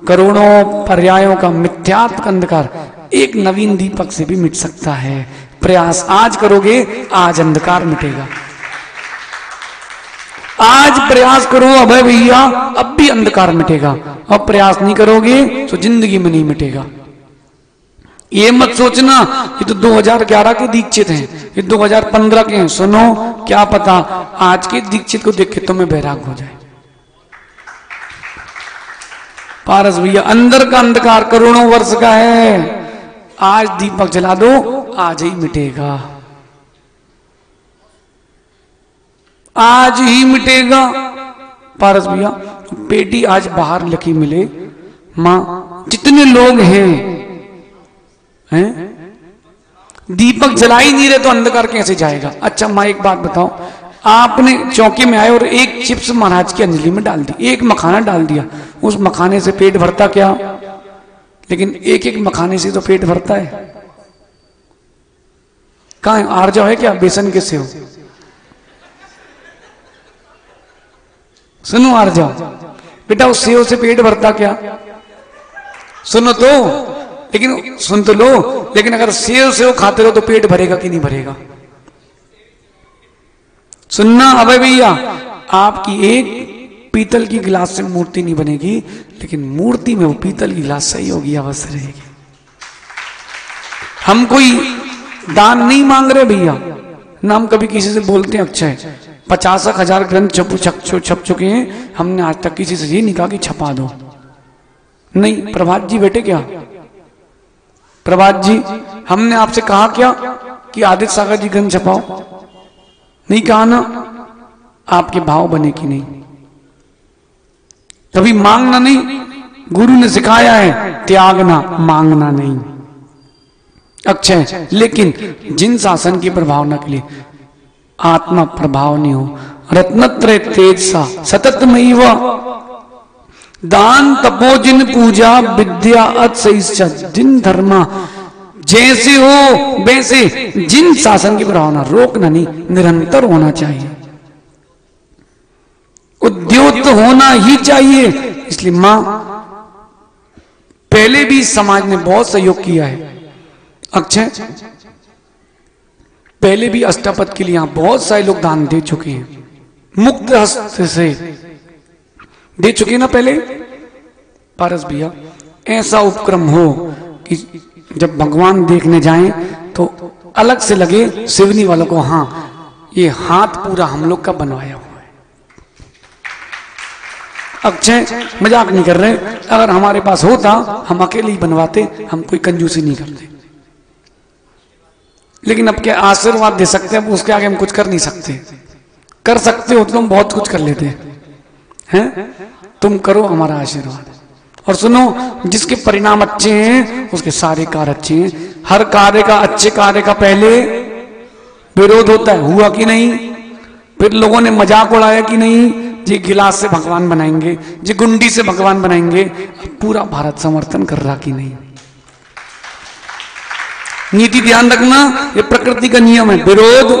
करोड़ों पर्यायों का मिथ्यात्व अंधकार एक नवीन दीपक से भी मिट सकता है। प्रयास आज करोगे, आज अंधकार मिटेगा। आज प्रयास करो अभय भैया, अब भी अंधकार मिटेगा। अब प्रयास नहीं करोगे तो जिंदगी में नहीं मिटेगा। ये मत सोचना ये तो 2011 के दीक्षित हैं, ये 2015 के हैं। सुनो, क्या पता आज के दीक्षित को देख के तुम्हें बैराग हो जाए। पारस भैया अंदर का अंधकार करोड़ों वर्ष का है, आज दीपक जला दो, आज ही मिटेगा, आज ही मिटेगा। पारस भैया बेटी आज बाहर लकी मिले, मां जितने लोग हैं दीपक जला ही नहीं रहे तो अंधकार कैसे जाएगा? अच्छा मां एक बात बताओ, आपने चौके में आए और एक चिप्स महाराज की अंजलि में डाल दी, एक मखाना डाल दिया, उस मखाने से पेट भरता क्या? लेकिन एक एक मखाने से तो पेट भरता है। कहां है आरजा है क्या? बेसन के सेव सुनो, आरजा बेटा उस सेव से पेट भरता क्या? सुनो तो, लेकिन सुन तो लो, लेकिन अगर सेव खाते रहो तो पेट भरेगा कि नहीं भरेगा? सुनना अभय भैया, आपकी एक पीतल की गिलास से मूर्ति नहीं बनेगी, लेकिन मूर्ति में वो पीतल की गिलास सही होगी, अवश्य रहेगी। हम कोई दान नहीं मांग रहे भैया, ना हम कभी किसी से बोलते हैं अक्षय 50,000 ग्रंथ छप चुके हैं, हमने आज तक किसी से ये नहीं कहा कि छपा दो। नहीं प्रभात जी बेटे, क्या प्रभात जी हमने आपसे कहा क्या कि आदित्य सागर जी ग्रंथ छपाओ? नहीं कहा ना। आपके भाव बने कि नहीं? कभी मांगना नहीं, गुरु ने सिखाया है त्यागना, मांगना नहीं। अक्षय लेकिन जिन शासन की प्रभावना के लिए आत्मा प्रभाव नहीं हो, रत्नत्रय तेज सा सततमयी व दान तपो जिन पूजा विद्या अतिशय जिन धर्मा, जैसे हो वैसे जिन शासन की प्रभावना, रोकना नहीं, निरंतर होना चाहिए, उद्योत होना ही चाहिए। इसलिए मां पहले भी समाज ने बहुत सहयोग किया है। अक्षय पहले भी अष्टापद के लिए यहां बहुत सारे लोग दान दे चुके हैं, मुक्त हस्त से दे चुके ना पहले। पारस भैया ऐसा उपक्रम हो कि जब भगवान देखने जाएं तो अलग से लगे शिवनी वालों को, हाँ ये हाथ पूरा हम लोग का बनवाया हुआ है। अक्षय मजाक नहीं कर रहे, अगर हमारे पास होता हम अकेले ही बनवाते, हम कोई कंजूसी नहीं करते। लेकिन अब क्या आशीर्वाद दे सकते हैं, उसके आगे हम कुछ कर नहीं सकते। कर सकते हो तो तुम बहुत कुछ कर लेते हैं, तुम करो हमारा आशीर्वाद। और सुनो, जिसके परिणाम अच्छे हैं उसके सारे कार्य अच्छे हैं। हर कार्य का, अच्छे कार्य का पहले विरोध होता है, हुआ कि नहीं, फिर लोगों ने मजाक उड़ाया कि नहीं, जी गिलास से भगवान बनाएंगे, जी गुंडी से भगवान बनाएंगे। पूरा भारत समर्थन कर रहा कि नहीं। नीति ध्यान रखना, ये प्रकृति का नियम है, विरोध,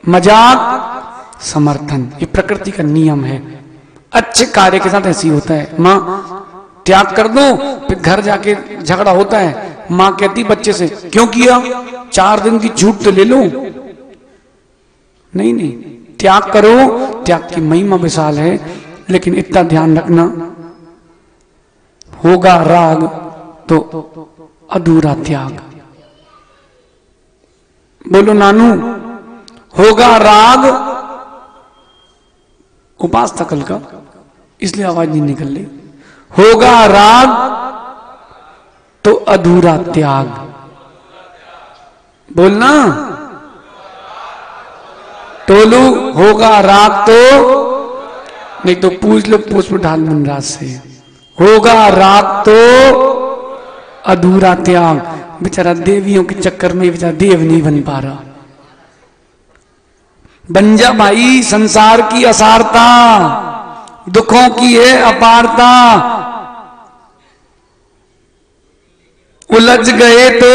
मजाक, समर्थन, ये प्रकृति का नियम है। अच्छे कार्य के साथ ऐसी होता है। माँ त्याग कर दो, फिर घर जाके झगड़ा होता है। माँ कहती बच्चे से, क्यों किया, 4 दिन की छूट तो ले लो। नहीं नहीं, त्याग करो, त्याग की महिमा विशाल है। लेकिन इतना ध्यान रखना, होगा राग तो अधूरा त्याग। बोलो नानू, होगा राग, उपास था कल का इसलिए आवाज नहीं निकल रही। होगा राग तो अधूरा त्याग। बोलना, टोलू, होगा राग तो, नहीं तो पूछ लो पुष्प ढाल मुनराज से, होगा राग तो अधूरा त्याग। बेचारा देवियों के चक्कर में बेचारा देव नहीं बन पा रहा। बन जा भाई, संसार की असारता, दुखों की है अपारता। उलझ गए तो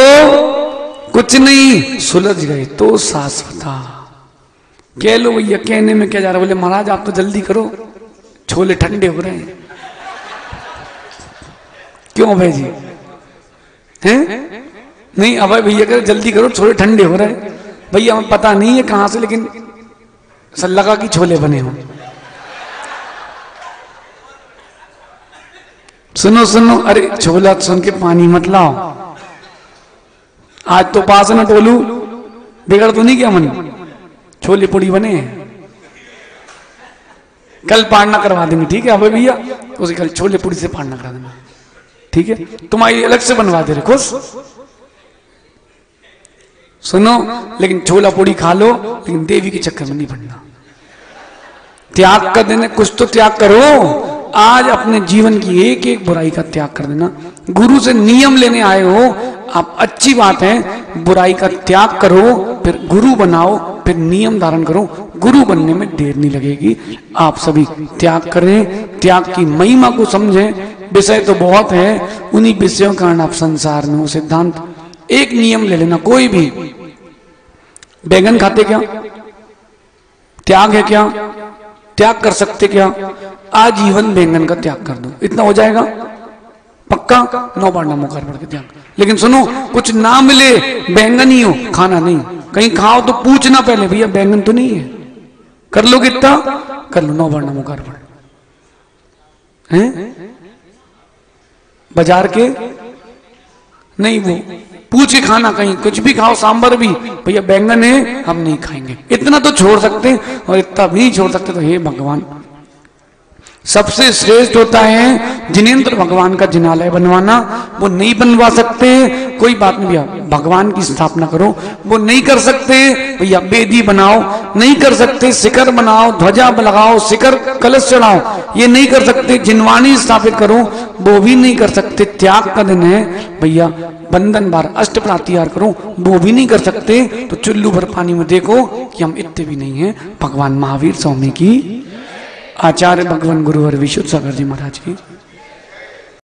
कुछ नहीं, सुलझ गए तो शाश्वता। कह लो भैया, कहने में क्या जा रहा है। बोले महाराज आप तो जल्दी करो, छोले ठंडे हो रहे हैं। क्यों भाई जी हैं? नहीं अभय भैया कह जल्दी करो, छोले ठंडे हो रहे हैं। भैया हमें पता नहीं है कहां से, लेकिन लगा कि छोले बने हों। सुनो सुनो, अरे छोला सुन के पानी मत लाओ। आज तो पास ना टोलू, बिगड़ तो नहीं क्या मन, छोले पूड़ी बने हैं। कल पाड़ना करवा देंगे, ठीक है अभय भैया, उसे कल छोले पूड़ी से पाड़ना करा देना, ठीक है। तुम्हारी अलग से बनवा दे रहे, खुश। सुनो, लेकिन छोला पूड़ी खा लो, लेकिन देवी के चक्कर में नहीं पड़ना। त्याग कर देना, कुछ तो त्याग करो। आज अपने जीवन की एक एक बुराई का त्याग कर देना। गुरु से नियम लेने आए हो आप, अच्छी बात है, बुराई का त्याग करो, फिर गुरु बनाओ, फिर नियम धारण करो। गुरु बनने में देर नहीं लगेगी। आप सभी त्याग करें, त्याग की महिमा को समझें। विषय तो बहुत है, उन्हीं विषयों के कारण आप संसार में हो। सिद्धांत एक नियम ले लेना, कोई भी। बैगन खाते क्या, त्याग है क्या, त्याग कर सकते क्या, आजीवन बैंगन का त्याग कर दो, इतना हो जाएगा पक्का। 9 बार नमो कर पड़ के त्याग। लेकिन सुनो, कुछ ना मिले, बैंगन ही हो, खाना नहीं, कहीं खाओ तो पूछना पहले, भैया बैंगन तो नहीं है, कर लो कितना, कर लो 9 बार नमो कर पड़। हैं बाजार के नहीं, वो पूछ के खाना, कहीं कुछ भी खाओ, सांबर भी, भैया बैंगन है हम नहीं खाएंगे, इतना तो छोड़ सकते हैं। और इतना भी नहीं छोड़ सकते तो हे भगवान, सबसे श्रेष्ठ होता है जिनेंद्र भगवान का जिनालय बनवाना। वो नहीं बनवा सकते, कोई बात नहीं भैया, भगवान की स्थापना करो। वो नहीं कर सकते भैया, बेदी बनाओ। नहीं कर सकते, शिखर बनाओ, ध्वजा लगाओ, शिखर कलश चढ़ाओ। ये नहीं कर सकते, जिनवाणी स्थापित करो। वो भी नहीं कर सकते। त्याग का दिन है भैया, बंधन बार अष्टप्रातिहार करो, वो भी नहीं कर सकते। तो चुल्लू भर पानी में देखो कि हम इतने भी नहीं है। भगवान महावीर स्वामी की, आचार्य भगवान गुरुवर विशुद्ध सागर जी महाराज की